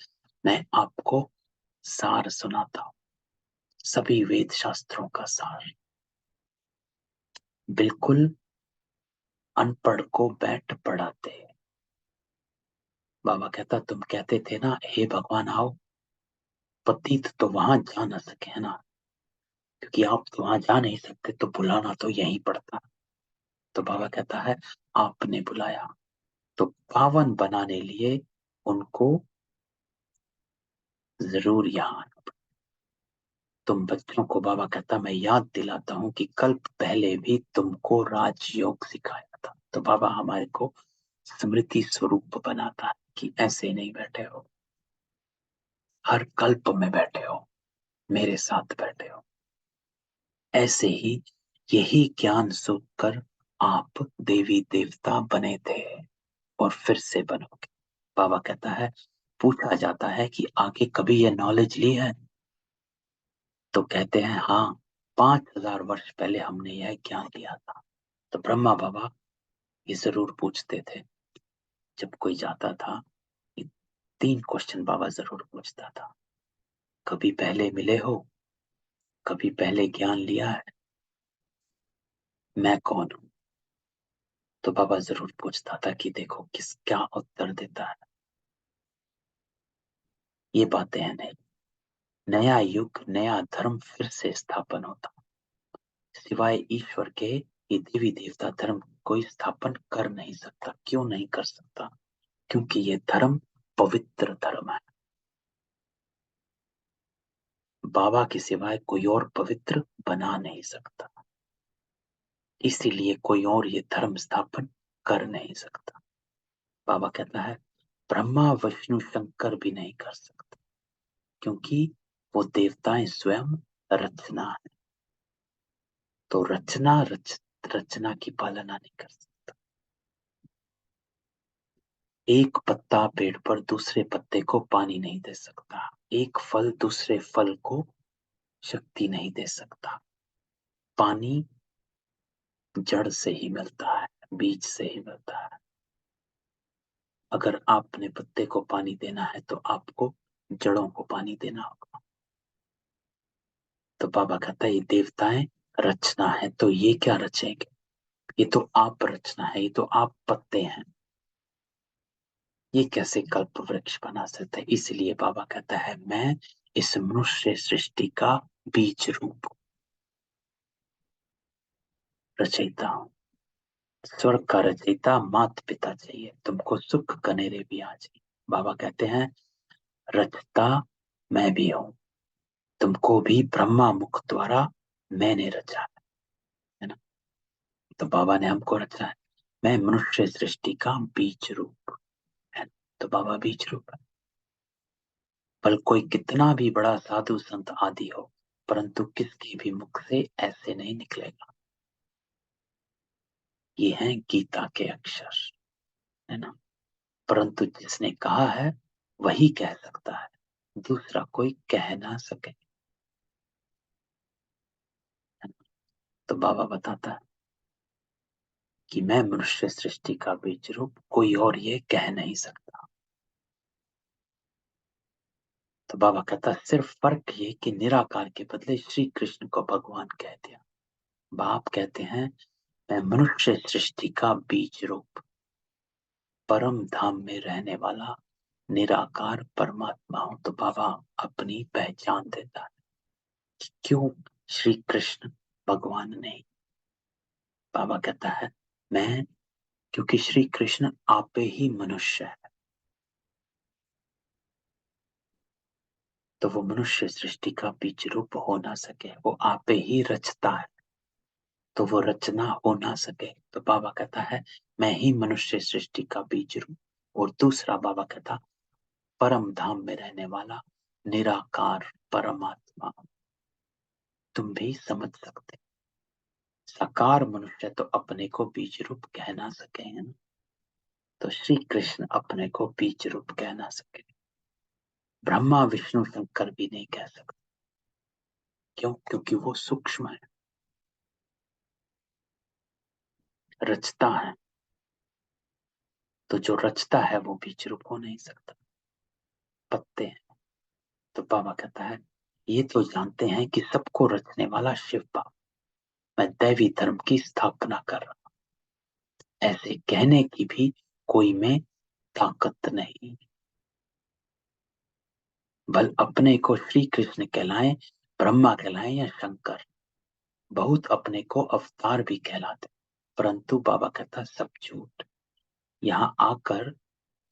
मैं आपको सार सुनाता हूं, सभी वेद शास्त्रों का सार। बिल्कुल अनपढ़ को बैठ पढ़ाते हैं। बाबा कहता तुम कहते थे ना हे भगवान आओ, पतित तो वहां जा ना सके है ना, क्योंकि आप तो वहां जा नहीं सकते, तो बुलाना तो यहीं पड़ता। तो बाबा कहता है आपने बुलाया, तो पावन बनाने लिए उनको जरूर यहाँ आना पड़ा। तुम बच्चों को बाबा कहता मैं याद दिलाता हूँ कि कल्प पहले भी तुमको राजयोग सिखाया था। तो बाबा हमारे को स्मृति स्वरूप बनाता है कि ऐसे नहीं बैठे हो, हर कल्प में बैठे हो, मेरे साथ बैठे हो। ऐसे ही यही ज्ञान सुनकर आप देवी देवता बने थे और फिर से बनोगे। बाबा कहता है पूछा जाता है कि आगे कभी ये नॉलेज ली है, तो कहते हैं हाँ 5,000 वर्ष पहले हमने यह ज्ञान लिया था। तो ब्रह्मा बाबा ये जरूर पूछते थे जब कोई जाता था, ये 3 क्वेश्चन बाबा जरूर पूछता था। कभी पहले मिले हो, कभी पहले ज्ञान लिया है, मैं कौन हूं। तो बाबा जरूर पूछता था कि देखो किस क्या उत्तर देता है। ये बातें हैं नहीं, नया युग नया धर्म फिर से स्थापन होता, सिवाय ईश्वर के ये देवी देवता धर्म कोई स्थापन कर नहीं सकता। क्यों नहीं कर सकता? क्योंकि ये धर्म पवित्र धर्म है। बाबा के सिवाय कोई और पवित्र बना नहीं सकता, इसीलिए कोई और ये धर्म स्थापन कर नहीं सकता। बाबा कहता है ब्रह्मा विष्णु शंकर भी नहीं कर सकते, क्योंकि वो देवताएं स्वयं रचना है। तो रचना की पालना नहीं कर सकता। एक पत्ता पेड़ पर दूसरे पत्ते को पानी नहीं दे सकता, एक फल दूसरे फल को शक्ति नहीं दे सकता। पानी जड़ से ही मिलता है, बीज से ही मिलता है। अगर आपने पत्ते को पानी देना है तो आपको जड़ों को पानी देना होगा। तो बाबा कहता है ये देवताएं रचना है, तो ये क्या रचेंगे? ये तो आप रचना है, ये तो आप पत्ते हैं, ये कैसे कल्प वृक्ष बना सकते हैं? इसलिए बाबा कहता है मैं इस मनुष्य सृष्टि का बीज रूप रचयिता हूं। स्वर्ग का रचयिता मात पिता चाहिए, तुमको सुख कनेरे भी आ जाए। बाबा कहते हैं रचता मैं भी हूं, तुमको भी ब्रह्मा मुख द्वारा मैंने रचा है ना। तो बाबा ने हमको रचा है, मैं मनुष्य सृष्टि का बीज रूप है। तो बाबा बीज रूप है। पर कोई कितना भी बड़ा साधु संत आदि हो, परंतु किसके भी मुख से ऐसे नहीं निकलेगा। ये हैं गीता के अक्षर, है ना। परंतु जिसने कहा है वही कह सकता है, दूसरा कोई कह ना सके, है ना? तो बाबा बताता है कि मैं मनुष्य सृष्टि का बीज रूप, कोई और ये कह नहीं सकता। तो बाबा कहता है सिर्फ फर्क ये कि निराकार के बदले श्री कृष्ण को भगवान कह दिया। बाप कहते हैं मैं मनुष्य सृष्टि का बीज रूप, परम धाम में रहने वाला निराकार परमात्मा हूं। तो बाबा अपनी पहचान देता है कि क्यों श्री कृष्ण भगवान नहीं। बाबा कहता है मैं, क्योंकि श्री कृष्ण आपे ही मनुष्य है, तो वो मनुष्य सृष्टि का बीज रूप हो ना सके। वो आपे ही रचता है, तो वो रचना हो ना सके। तो बाबा कहता है मैं ही मनुष्य सृष्टि का बीज रूप। और दूसरा बाबा कहता परम धाम में रहने वाला निराकार परमात्मा। तुम भी समझ सकते, साकार मनुष्य तो अपने को बीज रूप कह ना सके, है ना। तो श्री कृष्ण अपने को बीज रूप कह ना सके, ब्रह्मा विष्णु शंकर भी नहीं कह सकते। क्यों? क्योंकि वो सूक्ष्म है। रचता है, तो जो रचता है वो बीज रूप हो नहीं सकता, पत्ते हैं। तो बाबा कहता है ये तो जानते हैं कि सबको रचने वाला शिव बाबा, मैं दैवी धर्म की स्थापना कर रहा हूं, ऐसे कहने की भी कोई में ताकत नहीं। भल अपने को श्री कृष्ण कहलाएं, ब्रह्मा कहलाएं या शंकर, बहुत अपने को अवतार भी कहलाते, परंतु बाबा कहता सब झूठ। यहाँ आकर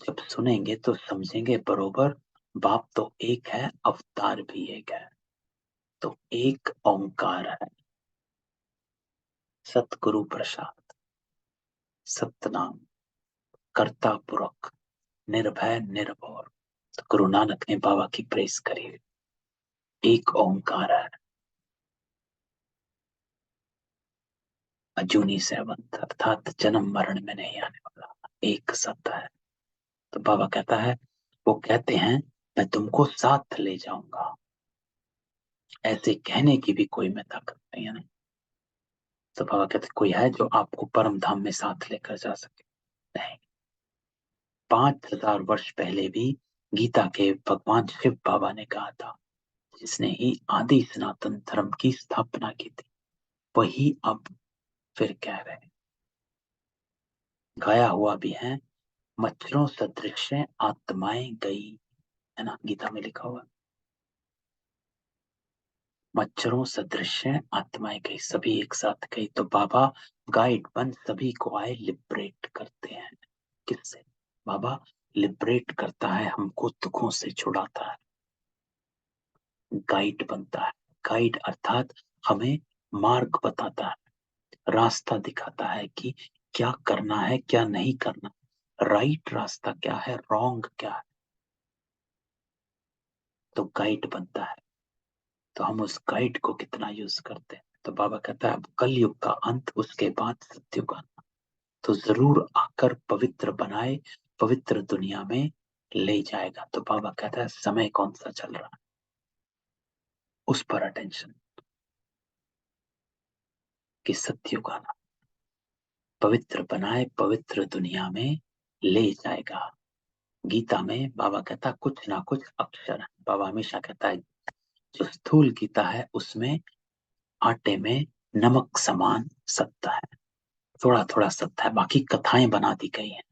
जब सुनेंगे तो समझेंगे बरोबर, बाप तो एक है, अवतार भी एक है। तो एक ओंकार है, सतगुरु प्रसाद, सतनाम, कर्ता पुरख, निर्भय निर्भय। तो गुरु नानक ने बाबा की प्रेस करी, एक ओंकार है, अजूनी सेवंत, अर्थात जन्म मरण में नहीं आने वाला, एक सत्य है। तो बाबा कहता है, वो कहते हैं मैं तुमको साथ ले जाऊंगा, ऐसे कहने की भी कोई में ताकत नहीं है ना। तो बाबा कहते कोई है जो आपको परम धाम में साथ लेकर जा सके? नहीं। 5000 वर्ष पहले भी गीता के भगवान शिव बाबा ने कहा था, जिसने ही आदि सनातन धर्म की स्थापना की थी, वही अब फिर कह रहे हैं। गाया हुआ भी है, मच्छरों सदृश आत्माएं गई, है ना, गीता में लिखा हुआ, मच्छरों सदृश आत्माएं गई, सभी एक साथ गई। तो बाबा गाइड बन सभी को आए, लिबरेट करते हैं। किससे? बाबा लिबरेट करता है, हमको दुखों से छुड़ाता है, गाइड बनता है। गाइड अर्थात हमें मार्ग बताता है, रास्ता दिखाता है कि क्या करना है क्या नहीं करना, राइट रास्ता क्या है, रॉन्ग क्या है। तो गाइड बनता है, तो हम उस गाइड को कितना यूज करते हैं। तो बाबा कहता है अब कलयुग का अंत, उसके बाद सत्युग आना, तो जरूर आकर पवित्र बनाए, पवित्र दुनिया में ले जाएगा। तो बाबा कहता है समय कौन सा चल रहा है, उस पर अटेंशन, कि सत्युग आना, पवित्र बनाए, पवित्र दुनिया में ले जाएगा। गीता में बाबा कहता कुछ ना कुछ अक्षर है। बाबा हमेशा कहता है जो स्थूल गीता है उसमें आटे में नमक समान सत्य है, थोड़ा थोड़ा सत्य है, बाकी कथाएं बना दी गई हैं।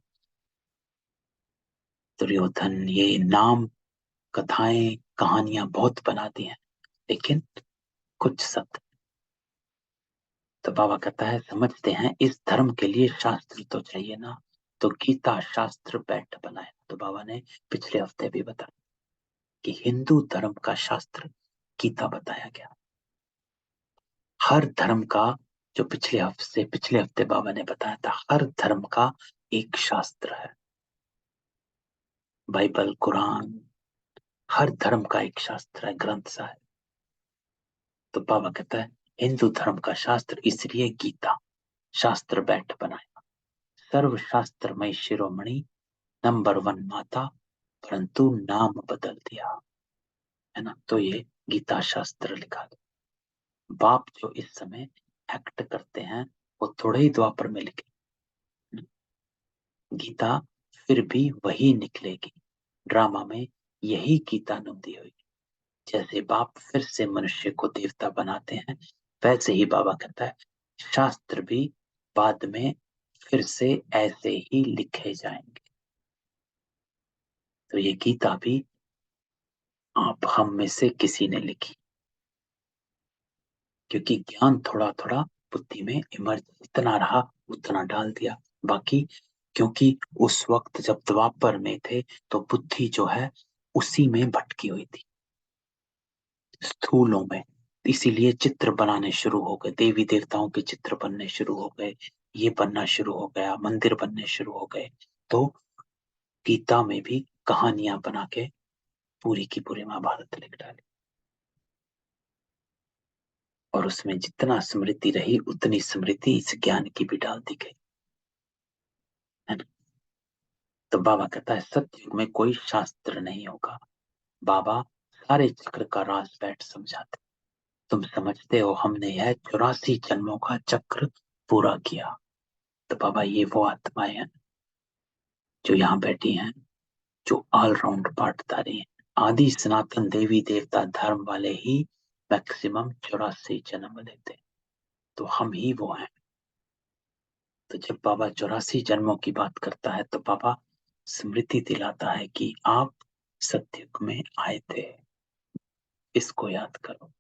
दुर्योधन, ये नाम, कथाएं, कहानियां बहुत बना दी हैं, लेकिन कुछ सत्य। तो बाबा कहता है समझते हैं इस धर्म के लिए शास्त्र तो चाहिए ना, तो गीता शास्त्र बैठ बनाया। तो बाबा ने पिछले हफ्ते भी बताया कि हिंदू धर्म का शास्त्र गीता बताया गया। हर धर्म का, जो पिछले हफ्ते बाबा ने बताया था, हर धर्म का एक शास्त्र है, बाइबल, कुरान, हर धर्म का एक शास्त्र है, ग्रंथ सा है। तो बाबा कहता है हिंदू धर्म का शास्त्र इसलिए गीता शास्त्र बैठ बनाया, सर्व शास्त्रमय शिरोमणि, नंबर 1 माता, परंतु नाम बदल दिया, है ना। तो ये गीता शास्त्र लिखा गया। बाप जो इस समय एक्ट करते हैं वो थोड़े ही द्वापर में लिखे, गीता फिर भी वही निकलेगी, ड्रामा में यही गीता नुदी हुई। जैसे बाप फिर से मनुष्य को देवता बनाते हैं, वैसे ही बाबा कहता है शास्त्र भी बाद में फिर से ऐसे ही लिखे जाएंगे। तो ये गीता भी आप हम में से किसी ने लिखी, क्योंकि ज्ञान थोड़ा थोड़ा बुद्धि में इमर्ज, इतना रहा उतना डाल दिया। बाकी क्योंकि उस वक्त जब द्वापर में थे तो बुद्धि जो है उसी में भटकी हुई थी, स्थूलों में। इसीलिए चित्र बनाने शुरू हो गए, देवी देवताओं के चित्र बनने शुरू हो गए, ये बनना शुरू हो गया, मंदिर बनने शुरू हो गए। तो गीता में भी कहानियां बना के पूरी की पूरी महाभारत लिख डाली, और उसमें जितना स्मृति रही उतनी स्मृति इस ज्ञान की भी डाल दी गई, है ना। तो बाबा कहता है सत्युग में कोई शास्त्र नहीं होगा, बाबा सारे चक्र का राज बैठ समझाते। तुम समझते हो हमने यह 84 जन्मों का चक्र पूरा किया, तो बाबा ये वो आत्माएं हैं जो यहाँ बैठी हैं, जो ऑलराउंड पार्टधारी हैं। आदि सनातन देवी देवता धर्म वाले ही मैक्सिमम 84 जन्म लेते, तो हम ही वो हैं। तो जब बाबा 84 जन्मों की बात करता है तो बाबा स्मृति दिलाता है कि आप सतयुग में आए थे, इसको याद करो।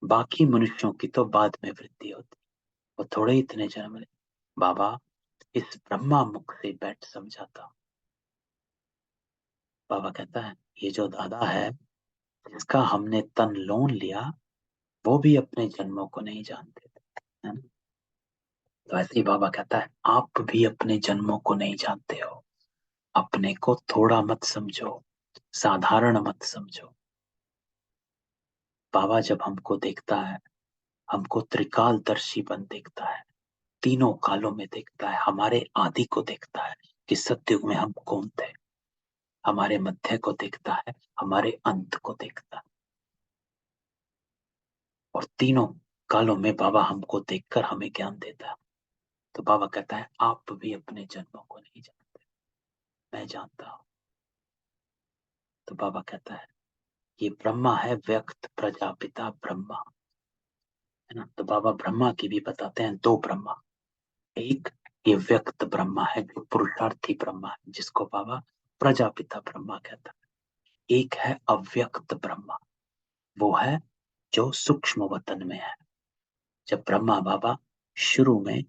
बाकी मनुष्यों की तो बाद में वृद्धि होती, वो थोड़े इतने जन्म ले। बाबा इस ब्रह्मा मुख से बैठ समझाता। बाबा कहता है ये जो दादा है जिसका हमने तन लोन लिया, वो भी अपने जन्मों को नहीं जानते थे, है ना? तो ऐसे ही बाबा कहता है आप भी अपने जन्मों को नहीं जानते हो। अपने को थोड़ा मत समझो, साधारण मत समझो। बाबा जब हमको देखता है, हमको त्रिकालदर्शी बन देखता है, तीनों कालों में देखता है, हमारे आदि को देखता है कि सतयुग में हम कौन थे, हमारे मध्य को देखता है, हमारे अंत को देखता है। और तीनों कालों में बाबा हमको देखकर हमें ज्ञान देता है। तो बाबा कहता है आप भी अपने जन्मों को नहीं जानते, मैं जानता हूं। तो बाबा कहता है ये ब्रह्मा है, व्यक्त प्रजापिता ब्रह्मा, है ना? तो बाबा ब्रह्मा की भी बताते हैं दो ब्रह्मा। एक ये व्यक्त ब्रह्मा है जो पुरुषार्थी ब्रह्मा है, जिसको बाबा प्रजापिता ब्रह्मा कहता है। एक है अव्यक्त ब्रह्मा, वो है जो सूक्ष्म वतन में है। जब ब्रह्मा बाबा शुरू में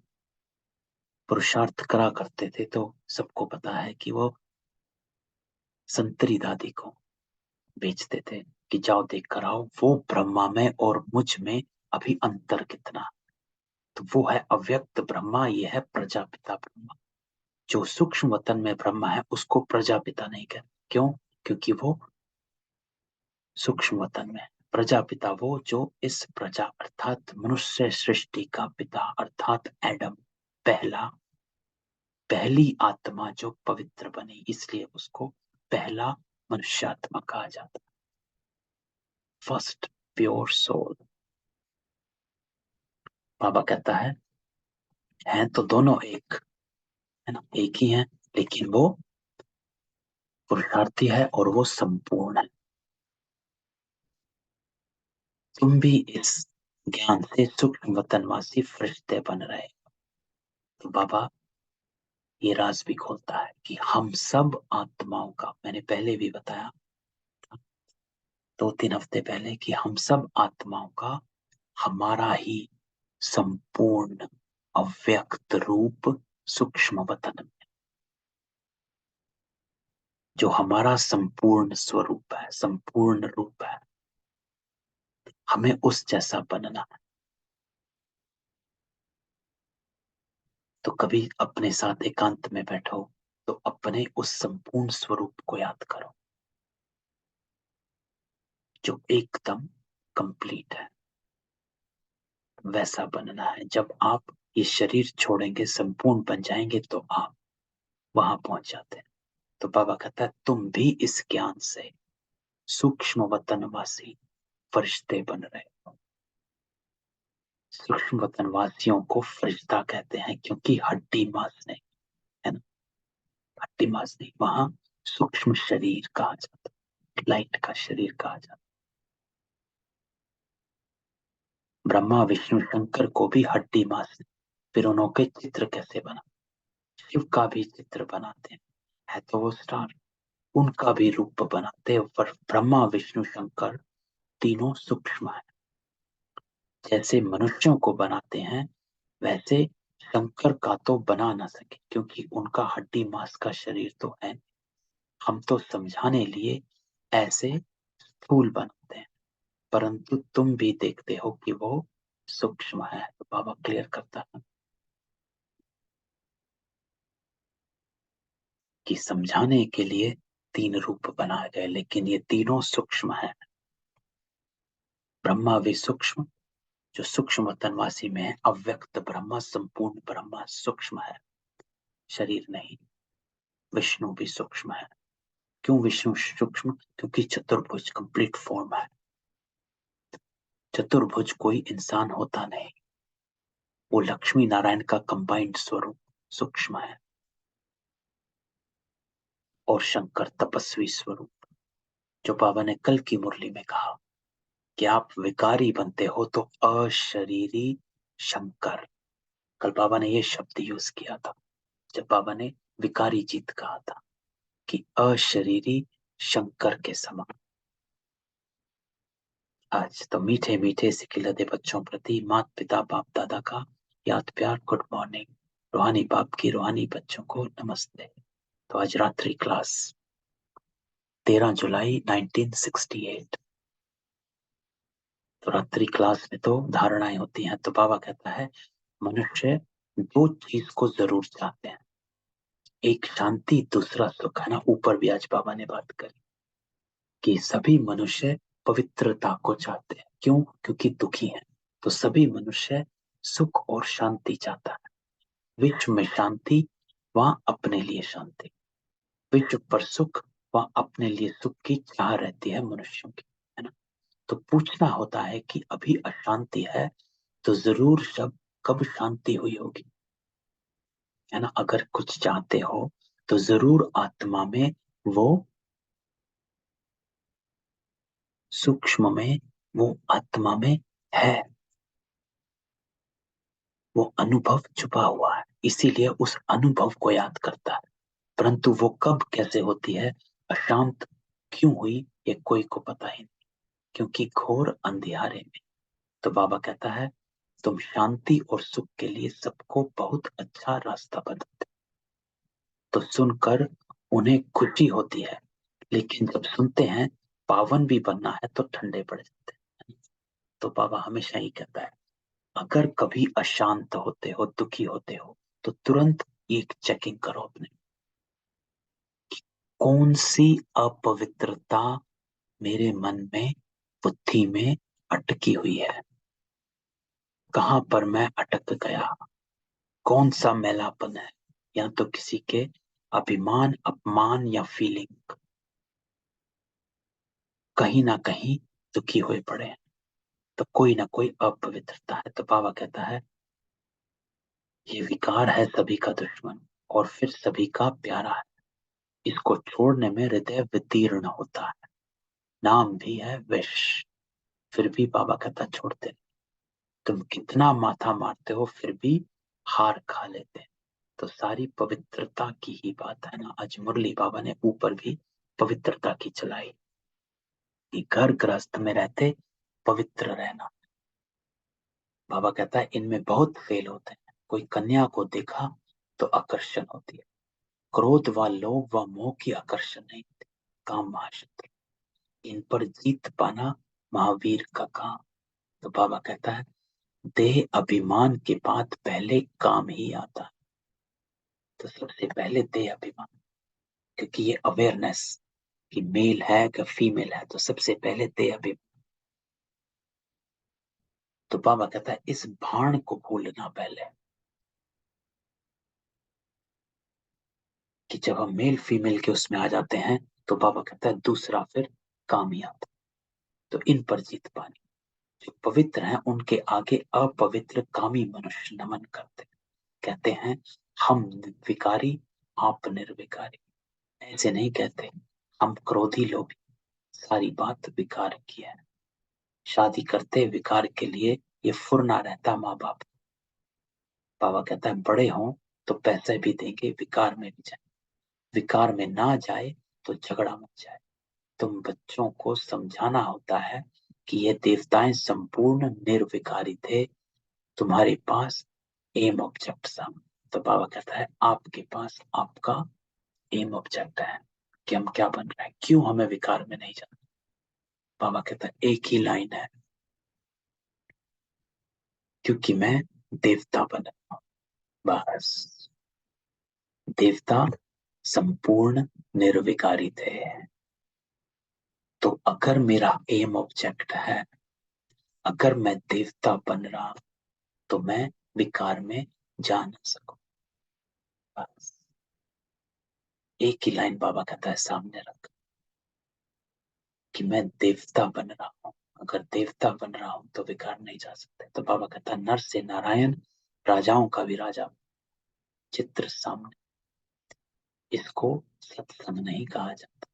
पुरुषार्थ करा करते थे तो सबको पता है कि वो संतरी दादी को बेचते थे कि जाओ देख कर आओ वो ब्रह्मा में और मुझ में अभी अंतर कितना। तो वो है अव्यक्त ब्रह्मा, ये है प्रजापिता ब्रह्मा। जो सूक्ष्म वतन में ब्रह्मा है उसको प्रजापिता नहीं कहते। क्यों? क्योंकि वो सूक्ष्म वतन में है। प्रजापिता वो जो इस प्रजा अर्थात मनुष्य सृष्टि का पिता अर्थात एडम, पहली आत्मा जो पवित्र बनी, इसलिए उसको पहला मनुष्यात्मा कहा जाता है, फर्स्ट प्योर सोल। बाबा कहता है हैं तो दोनों एक, है ना, एक ही है, लेकिन वो पुरुषार्थी है और वो संपूर्ण है। तुम भी इस ज्ञान से सूक्ष्म वतनवासी फरिश्ते बन रहे। तो बाबा ये राज भी खोलता है कि हम सब आत्माओं का, मैंने पहले भी बताया 2-3 हफ्ते पहले कि हम सब आत्माओं का हमारा ही संपूर्ण अव्यक्त रूप सूक्ष्म वतन में, जो हमारा संपूर्ण स्वरूप है, संपूर्ण रूप है, हमें उस जैसा बनना है। तो कभी अपने साथ एकांत में बैठो तो अपने उस संपूर्ण स्वरूप को याद करो जो एकदम कंप्लीट है। वैसा बनना है। जब आप ये शरीर छोड़ेंगे, संपूर्ण बन जाएंगे, तो आप वहां पहुंच जाते हैं। तो बाबा कहता है तुम भी इस ज्ञान से सूक्ष्म वतनवासी फरिश्ते बन रहे हो। सूक्ष्म वतनवासियों को फरिश्ता कहते हैं क्योंकि हड्डी मांस नहीं, है ना, हड्डी मांस नहीं, वहां सूक्ष्म शरीर कहा जाता है, लाइट का शरीर कहा जाता है। ब्रह्मा विष्णु शंकर को भी हड्डी मांस नहीं, फिर उनके चित्र कैसे बना? शिव का भी चित्र बनाते हैं, है तो वो स्टार, उनका भी रूप बनाते हैं। पर ब्रह्मा विष्णु शंकर तीनों सूक्ष्म है। जैसे मनुष्यों को बनाते हैं वैसे शंकर का तो बना ना सके क्योंकि उनका हड्डी मांस का शरीर तो है। हम तो समझाने लिए ऐसे स्थूल बनाते हैं, परंतु तुम भी देखते हो कि वो सूक्ष्म है। तो बाबा क्लियर करता है कि समझाने के लिए 3 रूप बनाए गए, लेकिन ये तीनों सूक्ष्म है। ब्रह्मा भी सूक्ष्म, जो सूक्ष्म तन्वासी में है, अव्यक्त ब्रह्मा संपूर्ण ब्रह्मा सूक्ष्म है, शरीर नहीं। विष्णु भी सूक्ष्म है। क्यों विष्णु सूक्ष्म? क्योंकि चतुर्भुज कंप्लीट फॉर्म है। चतुर्भुज कोई इंसान होता नहीं, वो लक्ष्मी नारायण का कंबाइंड स्वरूप सूक्ष्म है, और शंकर तपस्वी स्वरूप, जो बाबा ने कल की मुरली में कहा कि आप विकारी बनते हो तो अशरीरी शंकर। कल बाबा ने ये शब्द यूज किया था जब बाबा ने विकारी जीत कहा था कि अशरीरी शंकर के समान। आज तो मीठे मीठे सिकिलते बच्चों प्रति माता पिता बाप दादा का याद प्यार, गुड मॉर्निंग। रूहानी बाप की रूहानी बच्चों को नमस्ते। तो आज रात्रि क्लास 13 जुलाई 1968। तो रात्रि क्लास में तो धारणाएं होती हैं। तो बाबा कहता है मनुष्य दो चीज को जरूर चाहते हैं, एक शांति, दूसरा सुख, है ना। ऊपर भी आज बाबा ने बात करी कि सभी मनुष्य पवित्रता को चाहते हैं। क्यों? क्योंकि दुखी हैं। तो सभी मनुष्य सुख और शांति चाहता है। विश्व में शांति, वहां अपने लिए शांति। विश्व पर सुख, वहां अपने लिए सुख की चाह रहती है मनुष्यों की, है ना। तो पूछना होता है कि अभी अशांति है तो जरूर जब कब शांति हुई होगी, है ना। अगर कुछ चाहते हो तो जरूर आत्मा में वो सूक्ष्म में, वो आत्मा में है, वो अनुभव छुपा हुआ है, इसीलिए उस अनुभव को याद करता है। परंतु वो कब कैसे होती है, अशांत क्यों हुई, ये कोई को पता ही नहीं, क्योंकि घोर अंधियारे में। तो बाबा कहता है तुम शांति और सुख के लिए सबको बहुत अच्छा रास्ता बताते, तो सुनकर उन्हें खुशी होती है, लेकिन जब सुनते हैं पावन भी बनना है तो ठंडे पड़ जाते हैं। तो बाबा हमेशा ही कहता है अगर कभी अशांत होते हो, दुखी होते हो, तो तुरंत एक चेकिंग करो अपने, कौन सी अपवित्रता मेरे मन में, बुद्धि में अटकी हुई है, कहां पर मैं अटक गया, कौन सा मैलापन है, या तो किसी के अभिमान, अपमान या फीलिंग, कहीं ना कहीं दुखी हुए पड़े हैं। तो कोई ना कोई अपवित्रता है। तो बाबा कहता है ये विकार है सभी का दुश्मन और फिर सभी का प्यारा है, इसको छोड़ने में हृदय विदीर्ण होता है, नाम भी है विष। फिर भी बाबा कहता छोड़ते नहीं। तुम कितना माथा मारते हो फिर भी हार खा लेते हैं। तो सारी पवित्रता की ही बात है ना। आज मुरली बाबा ने ऊपर भी पवित्रता की चलाई कि घर गृहस्थ में रहते पवित्र रहना। बाबा कहता है इनमें बहुत फेल होते हैं। कोई कन्या को देखा तो आकर्षण होती है, क्रोध व लोभ व मोह की आकर्षण नहीं होती, काम महाशत्रु, इन पर जीत पाना महावीर का काम। तो बाबा कहता है देह अभिमान के बाद पहले काम ही आता है। तो सबसे पहले देह अभिमान, क्योंकि ये अवेयरनेस कि मेल है कि फीमेल है, तो सबसे पहले देह अभिमान। तो बाबा कहता है इस भान को भूलना पहले, कि जब हम मेल फीमेल के उसमें आ जाते हैं तो बाबा कहता है दूसरा फिर काम ही आता। तो इन पर जीत पानी, जो पवित्र हैं उनके आगे अपवित्र कामी मनुष्य नमन करते, कहते हैं हम विकारी, आप निर्विकारी। ऐसे नहीं कहते हम क्रोधी लोग, सारी बात विकार की है। शादी करते विकार के लिए, ये फुरना रहता माँ बाप। बाबा कहता है बड़े हों तो पैसे भी देंगे, विकार में भी जाए, विकार में ना जाए तो झगड़ा मच जाए। तुम बच्चों को समझाना होता है कि ये देवताएं संपूर्ण निर्विकारी थे, तुम्हारे पास एम ऑब्जेक्ट सा। तो बाबा कहता है आपके पास आपका एम ऑब्जेक्ट है कि हम क्या बन रहे हैं, क्यों हमें विकार में नहीं जाना। बाबा कहता है एक ही लाइन है, क्योंकि मैं देवता बन रहा हूं, बस। देवता संपूर्ण निर्विकारी थे। तो अगर मेरा एम ऑब्जेक्ट है, अगर मैं देवता बन रहा तो मैं विकार में जा ना सकूं, बस। एक ही लाइन बाबा कहता है सामने रख कि मैं देवता बन रहा हूं, अगर देवता बन रहा हूं तो विकार नहीं जा सकते। तो बाबा कहता है नर से नारायण, राजाओं का भी राजा चित्र सामने। इसको सत्संग नहीं कहा जाता।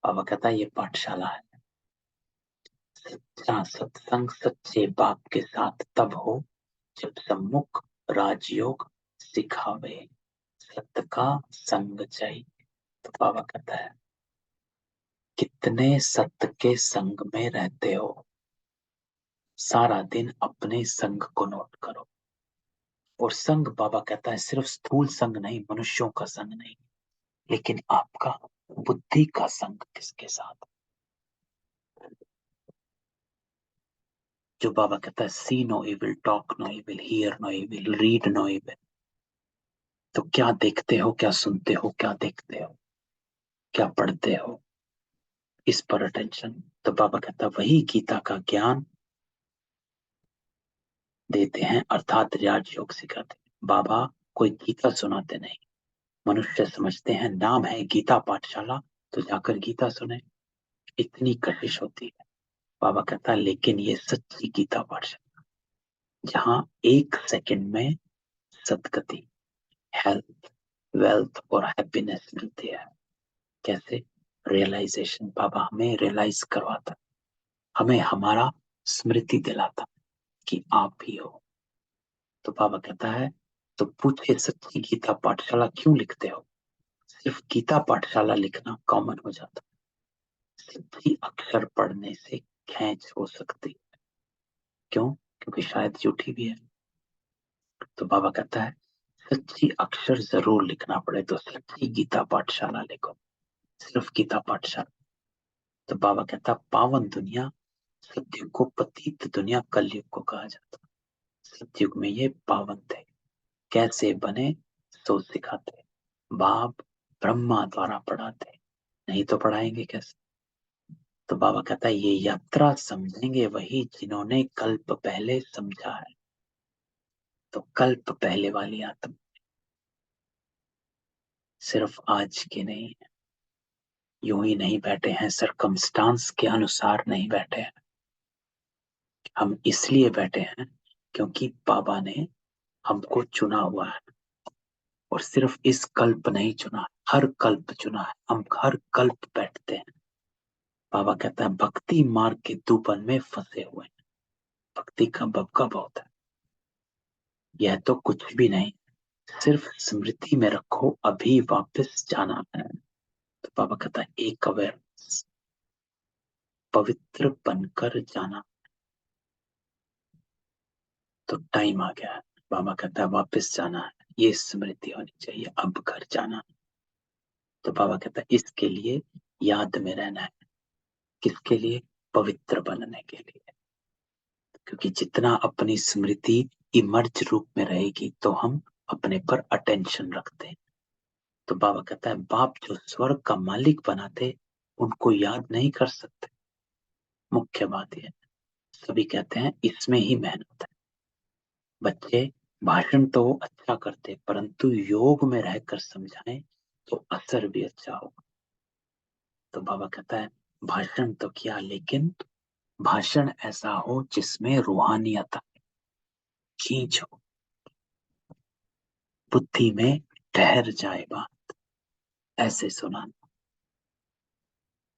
बाबा कहता है ये पाठशाला है। सच्चा सत्संग सच्चे बाप के साथ तब हो जब सम्मुख राजयोग सिखावे, सत्य का संग चाहिए। तो बाबा कहता है कितने सत्य के संग में रहते हो, सारा दिन अपने संग को नोट करो। और संग बाबा कहता है सिर्फ स्थूल संग नहीं, मनुष्यों का संग नहीं, लेकिन आपका बुद्धि का संग किसके साथ। जो बाबा कहता है see no evil, talk no evil, hear no evil, read no evil. तो क्या देखते हो, क्या सुनते हो, क्या देखते हो, क्या पढ़ते हो, इस पर अटेंशन। तो बाबा कहता है वही गीता का ज्ञान देते हैं, अर्थात राजयोग सिखाते हैं। बाबा कोई गीता सुनाते नहीं। मनुष्य समझते हैं नाम है गीता पाठशाला तो जाकर गीता सुने, इतनी कशिश होती है। बाबा कहता है लेकिन ये सच्ची गीता पाठशाला, जहां 1 सेकंड में सदगति, हेल्थ, वेल्थ और हैप्पीनेस मिलती है। कैसे? रियलाइजेशन। बाबा हमें रियलाइज करवाता, हमें हमारा स्मृति दिलाता कि आप ही हो। तो बाबा कहता है तो पूछे सच्ची गीता पाठशाला क्यों लिखते हो। सिर्फ गीता पाठशाला लिखना कॉमन हो जाता, सच्ची अक्षर पढ़ने से खींच हो सकती। क्यों? क्योंकि शायद झूठी भी है। तो बाबा कहता है सच्ची अक्षर जरूर लिखना पड़े तो सच्ची गीता पाठशाला लिखो, सिर्फ गीता पाठशाला। तो बाबा कहता पावन दुनिया, सतयुग को पतित दुनिया कलयुग को कहा जाता। सतयुग में ये पावन थे, कैसे बने सो सिखाते, बाप ब्रह्मा द्वारा पढ़ाते, नहीं तो पढ़ाएंगे कैसे। तो बाबा कहता है ये यात्रा समझेंगे वही जिन्होंने कल्प पहले समझा है। तो कल्प पहले वाली आत्मा सिर्फ आज के नहीं है, यूं ही नहीं बैठे हैं, सरकमस्टांस के अनुसार नहीं बैठे हैं। हम इसलिए बैठे हैं क्योंकि बाबा ने हमको चुना हुआ है। और सिर्फ इस कल्प नहीं चुना, हर कल्प चुना है। हम हर कल्प बैठते हैं। बाबा कहता है भक्ति मार्ग के दूबन में फंसे हुए हैं, भक्ति का बबका बहुत है। यह तो कुछ भी नहीं, सिर्फ स्मृति में रखो अभी वापस जाना है। तो बाबा कहता है एक अवेयरनेस, पवित्र बनकर जाना। तो टाइम आ गया है। बाबा कहता है वापस जाना है, ये स्मृति होनी चाहिए, अब घर जाना। तो बाबा कहता है इसके लिए याद में रहना है। किसके लिए? पवित्र बनने के लिए। क्योंकि जितना अपनी स्मृति इमर्ज रूप में रहेगी तो हम अपने पर अटेंशन रखते हैं। तो बाबा कहता है बाप जो स्वर्ग का मालिक बनाते उनको याद नहीं कर सकते। मुख्य बात यह, सभी कहते हैं इसमें ही मेहनत है। बच्चे भाषण तो अच्छा करते परंतु योग में रहकर समझाएं तो असर भी अच्छा होगा। तो बाबा कहता है भाषण तो किया, लेकिन भाषण ऐसा हो जिसमें रूहानियत आए, खींच हो, बुद्धि में ठहर जाए बात, ऐसे सुनाना।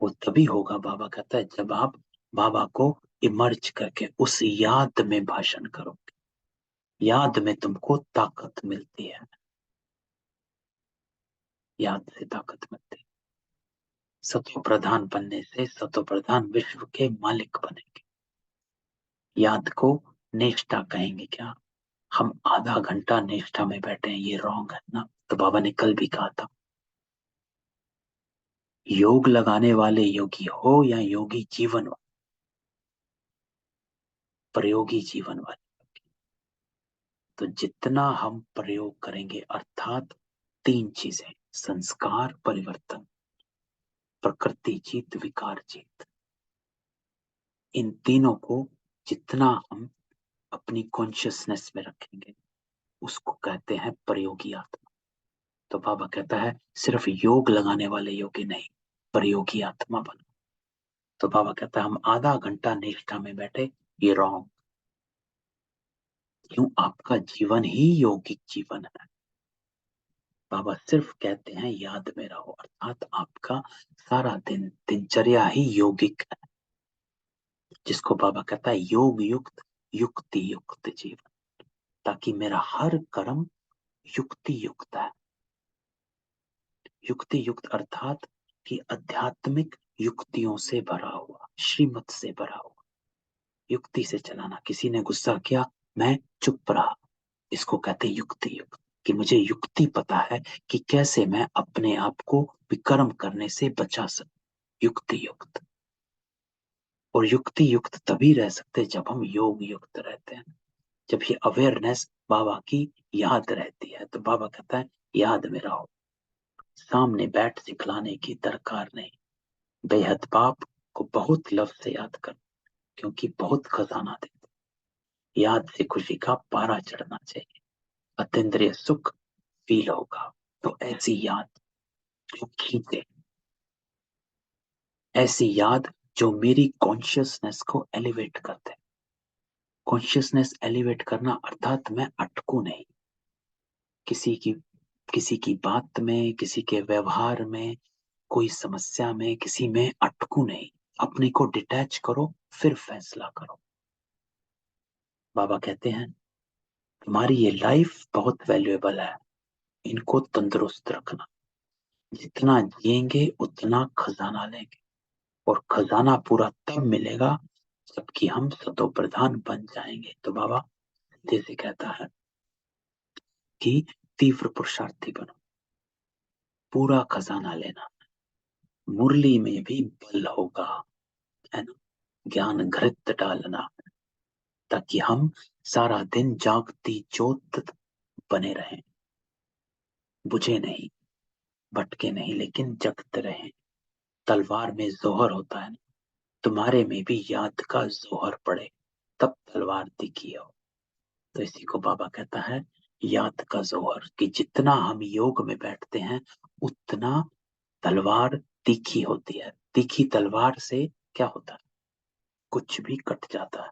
वो तभी होगा, बाबा कहता है जब आप बाबा को इमर्ज करके उस याद में भाषण करोगे। याद में तुमको ताकत मिलती है, याद से ताकत मिलती है। सतो प्रधान बनने से सतो प्रधान विश्व के मालिक बनेंगे। याद को निष्ठा कहेंगे क्या? हम आधा घंटा निष्ठा में बैठे हैं, ये रॉन्ग है ना। तो बाबा ने कल भी कहा था योग लगाने वाले योगी हो या योगी जीवन वाले, प्रयोगी जीवन वाले। तो जितना हम प्रयोग करेंगे, अर्थात 3 चीजें, संस्कार परिवर्तन, प्रकृति जीत, विकार जीत, इन तीनों को जितना हम अपनी कॉन्शियसनेस में रखेंगे उसको कहते हैं प्रयोगी आत्मा। तो बाबा कहता है सिर्फ योग लगाने वाले योगी नहीं, प्रयोगी आत्मा बनो। तो बाबा कहता है हम आधा घंटा निष्ठा में बैठे, ये रॉन्ग। क्यों आपका जीवन ही यौगिक जीवन है। बाबा सिर्फ कहते हैं याद में रहो, अर्थात आपका सारा दिन दिनचर्या ही यौगिक है, जिसको बाबा कहता है योग युक्त युक्ति युक्त जीवन, ताकि मेरा हर कर्म युक्ति युक्त है। युक्ति युक्त अर्थात कि आध्यात्मिक युक्तियों से भरा हुआ, श्रीमत से भरा हुआ, युक्ति से चलाना। किसी ने गुस्सा किया, मैं चुप रहा, इसको कहते हैं युक्ति युक्त, कि मुझे युक्ति पता है कि कैसे मैं अपने आप को विकर्म करने से बचा सकूं। युक्ति युक्त। और युक्ति युक्त तभी रह सकते जब हम योग युक्त रहते हैं, जब ये अवेयरनेस बाबा की याद रहती है। तो बाबा कहता है याद में रहो, सामने बैठ सिखलाने की दरकार नहीं। बेहद बाप को बहुत लफ्ज से याद कर, क्योंकि बहुत खजाना देते। याद से खुशी का पारा चढ़ना चाहिए, अतीन्द्रिय सुख फील होगा। तो ऐसी याद जो खींचे, ऐसी याद जो मेरी कॉन्शियसनेस को एलिवेट करते। कॉन्शियसनेस एलिवेट करना अर्थात मैं अटकू नहीं किसी की बात में, किसी के व्यवहार में, कोई समस्या में, किसी में अटकू नहीं। अपने को डिटैच करो, फिर फैसला करो। बाबा कहते हैं तुम्हारी ये लाइफ बहुत वैल्यूएबल है, इनको तंदुरुस्त रखना। जितना जिएंगे उतना खजाना लेंगे, और खजाना पूरा तब मिलेगा जबकि हम सतो प्रधान बन जाएंगे। तो बाबा जैसे कहता है कि तीव्र पुरुषार्थी बनो, पूरा खजाना लेना, मुरली में भी बल होगा, है ना, ज्ञान घृत डालना, ताकि हम सारा दिन जागती ज्योत बने रहें, बुझे नहीं, भटके नहीं, लेकिन जगते रहें। तलवार में जोहर होता है ना, तुम्हारे में भी याद का जोहर पड़े, तब तलवार दिखी हो। तो इसी को बाबा कहता है याद का जोहर, कि जितना हम योग में बैठते हैं उतना तलवार तीखी होती है। तीखी तलवार से क्या होता है, कुछ भी कट जाता है।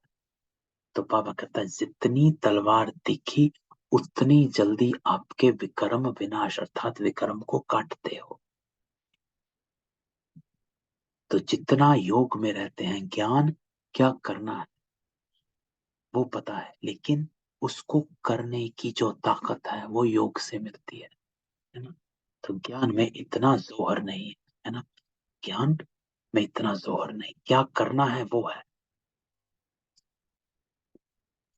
तो बाबा कहता है जितनी तलवार तीखी उतनी जल्दी आपके विक्रम विनाश अर्थात विक्रम को काटते हो। तो जितना योग में रहते हैं, ज्ञान क्या करना है वो पता है, लेकिन उसको करने की जो ताकत है वो योग से मिलती है ना। तो ज्ञान में इतना जोहर नहीं है ना, ज्ञान में इतना जोहर नहीं, क्या करना है वो है,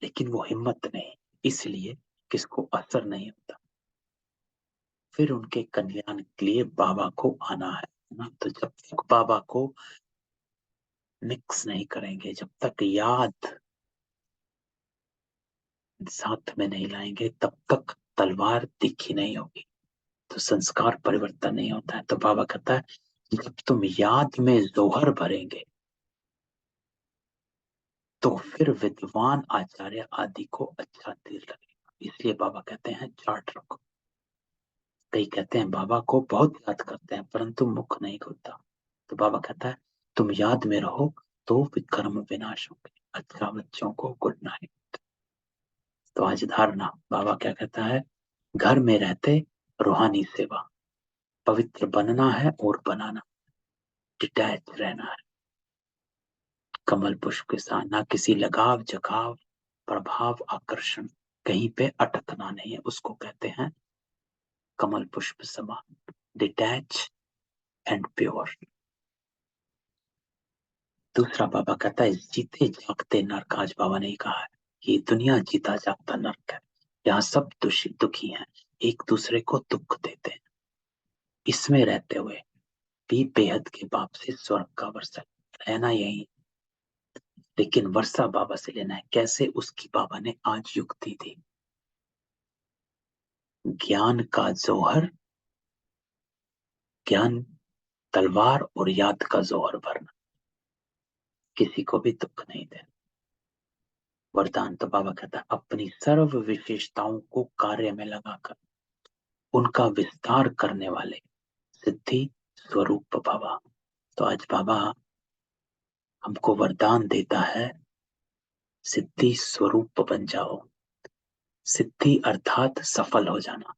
लेकिन वो हिम्मत नहीं, इसलिए किसको असर नहीं होता। फिर उनके कल्याण के लिए बाबा को आना है ना। तो जब तक बाबा को मिक्स नहीं करेंगे, जब तक याद साथ में नहीं लाएंगे, तब तक तलवार तीखी नहीं होगी, तो संस्कार परिवर्तन नहीं होता है। तो बाबा कहता है जब तुम याद में जोहर भरेंगे तो फिर विद्वान आचार्य आदि को अच्छा दिल लगेगा। इसलिए बाबा कहते हैं चार्ट रखो। कई कहते हैं बाबा को बहुत याद करते हैं परंतु मुख नहीं खुलता। तो बाबा कहता है तुम याद में रहो तो विक्रम विनाश होंगे। अच्छा बच्चों को गुड नाइट। तो आज धारणा बाबा क्या कहता है, घर में रहते रूहानी सेवा, पवित्र बनना है और बनाना, डिटैच रहना है कमल पुष्प के साथ, ना किसी लगाव झकाव प्रभाव आकर्षण, कहीं पे अटकना नहीं है, उसको कहते हैं कमल पुष्प समान, डिटैच एंड प्योर। दूसरा बाबा कहता है जीते जागते नरक, आज बाबा ने कहा है ये दुनिया जीता जागता नरक है, यहाँ सब दुखी हैं, एक दूसरे को दुख देते हैं। इसमें रहते हुए भी बेहद के बाप से स्वर्ग का वर्षा रहना यही, लेकिन वर्षा बाबा से लेना है। कैसे, उसकी बाबा ने आज युक्ति दी, ज्ञान का जोहर, ज्ञान तलवार और याद का जोहर भरना, किसी को भी दुख नहीं देना। वरदान तो बाबा कहता है अपनी सर्व विशेषताओं को कार्य में लगाकर उनका विस्तार करने वाले सिद्धि स्वरूप बाबा। तो आज बाबा हमको वरदान देता है सिद्धि स्वरूप बन जाओ, सिद्धि अर्थात सफल हो जाना,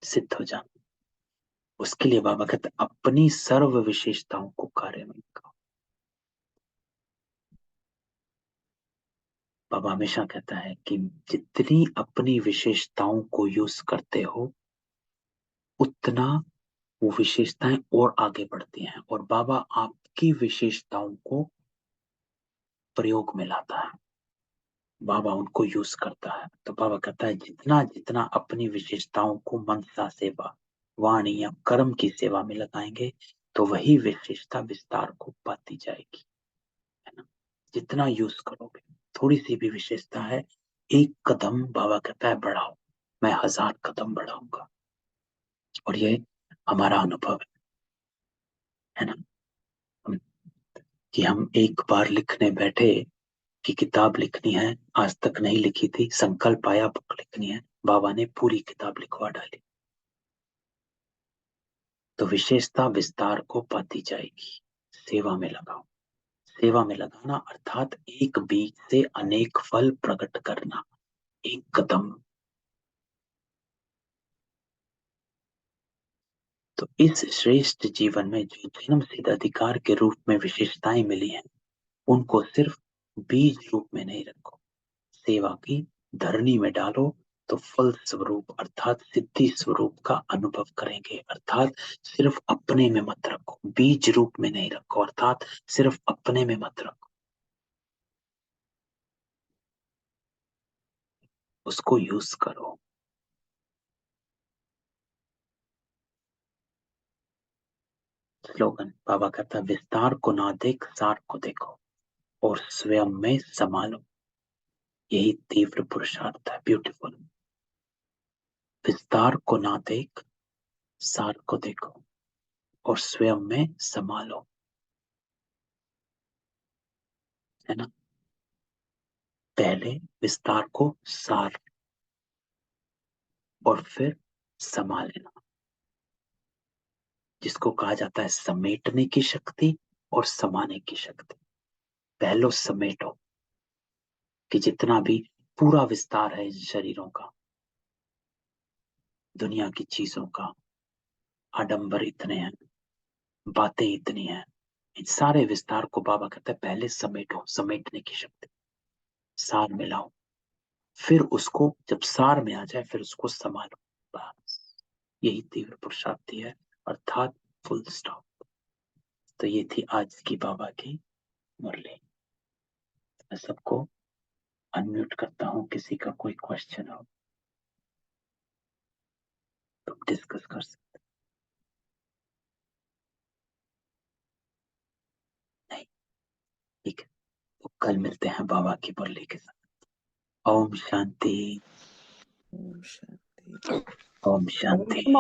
सिद्ध हो जाना। उसके लिए बाबा कहते अपनी सर्व विशेषताओं को कार्य में लगाओ। बाबा हमेशा कहता है कि जितनी अपनी विशेषताओं को यूज करते हो उतना वो विशेषताएं और आगे बढ़ती हैं, और बाबा आपकी विशेषताओं को प्रयोग में लाता है, बाबा उनको यूज करता है। तो बाबा कहता है जितना जितना अपनी विशेषताओं को मनसा सेवा, वाणी या कर्म की सेवा में लगाएंगे तो वही विशेषता विस्तार को पाती जाएगी, है ना। जितना यूज करोगे, थोड़ी सी भी विशेषता है, एक कदम बाबा कहता है बढ़ाओ, मैं 1000 कदम बढ़ाऊंगा। और ये हमारा अनुभव है ना। हम कि हम एक बार लिखने बैठे कि किताब लिखनी है, आज तक नहीं लिखी थी, संकल्प आया बुक लिखनी है, बाबा ने पूरी किताब लिखवा डाली। तो विशेषता विस्तार को पाती जाएगी। सेवा में लगाओ। सेवा में लगाना अर्थात एक बीज से अनेक फल प्रकट करना, एक कदम। तो इस श्रेष्ठ जीवन में जो जन्म सिद्ध अधिकार के रूप में विशेषताएं मिली हैं, उनको सिर्फ बीज रूप में नहीं रखो, सेवा की धरनी में डालो, तो फल स्वरूप अर्थात सिद्धि स्वरूप का अनुभव करेंगे। अर्थात सिर्फ अपने में मत रखो, बीज रूप में नहीं रखो, अर्थात सिर्फ अपने में मत रखो, उसको यूज करो। स्लोगन बाबा कहता है विस्तार को ना देख सार को देखो और स्वयं में संभालो, यही तीव्र पुरुषार्थ है। ब्यूटीफुल। विस्तार को ना देख सार को देखो और स्वयं में संभालो, है ना। पहले विस्तार को सार और फिर समा लेना, जिसको कहा जाता है समेटने की शक्ति और समाने की शक्ति। पहलो समेटो कि जितना भी पूरा विस्तार है इन शरीरों का, दुनिया की चीजों का, आडंबर इतने हैं, बातें इतनी हैं, इन सारे विस्तार को बाबा कहता है पहले समेटो, समेटने की शक्ति, सार मिलाओ, फिर उसको जब सार में आ जाए फिर उसको संभालो। बस यही तीव्र पुरुषार्थी है, अर्थात फुल स्टॉप। तो ये थी आज की बाबा की मुरली। मैं सबको अनम्यूट करता हूँ, किसी का कोई क्वेश्चन हो तो डिस्कस कर सकते। नहीं, ठीक है, तो कल मिलते हैं बाबा की मुरली के साथ। ओम शांति। ओम शांति। ओम शांति।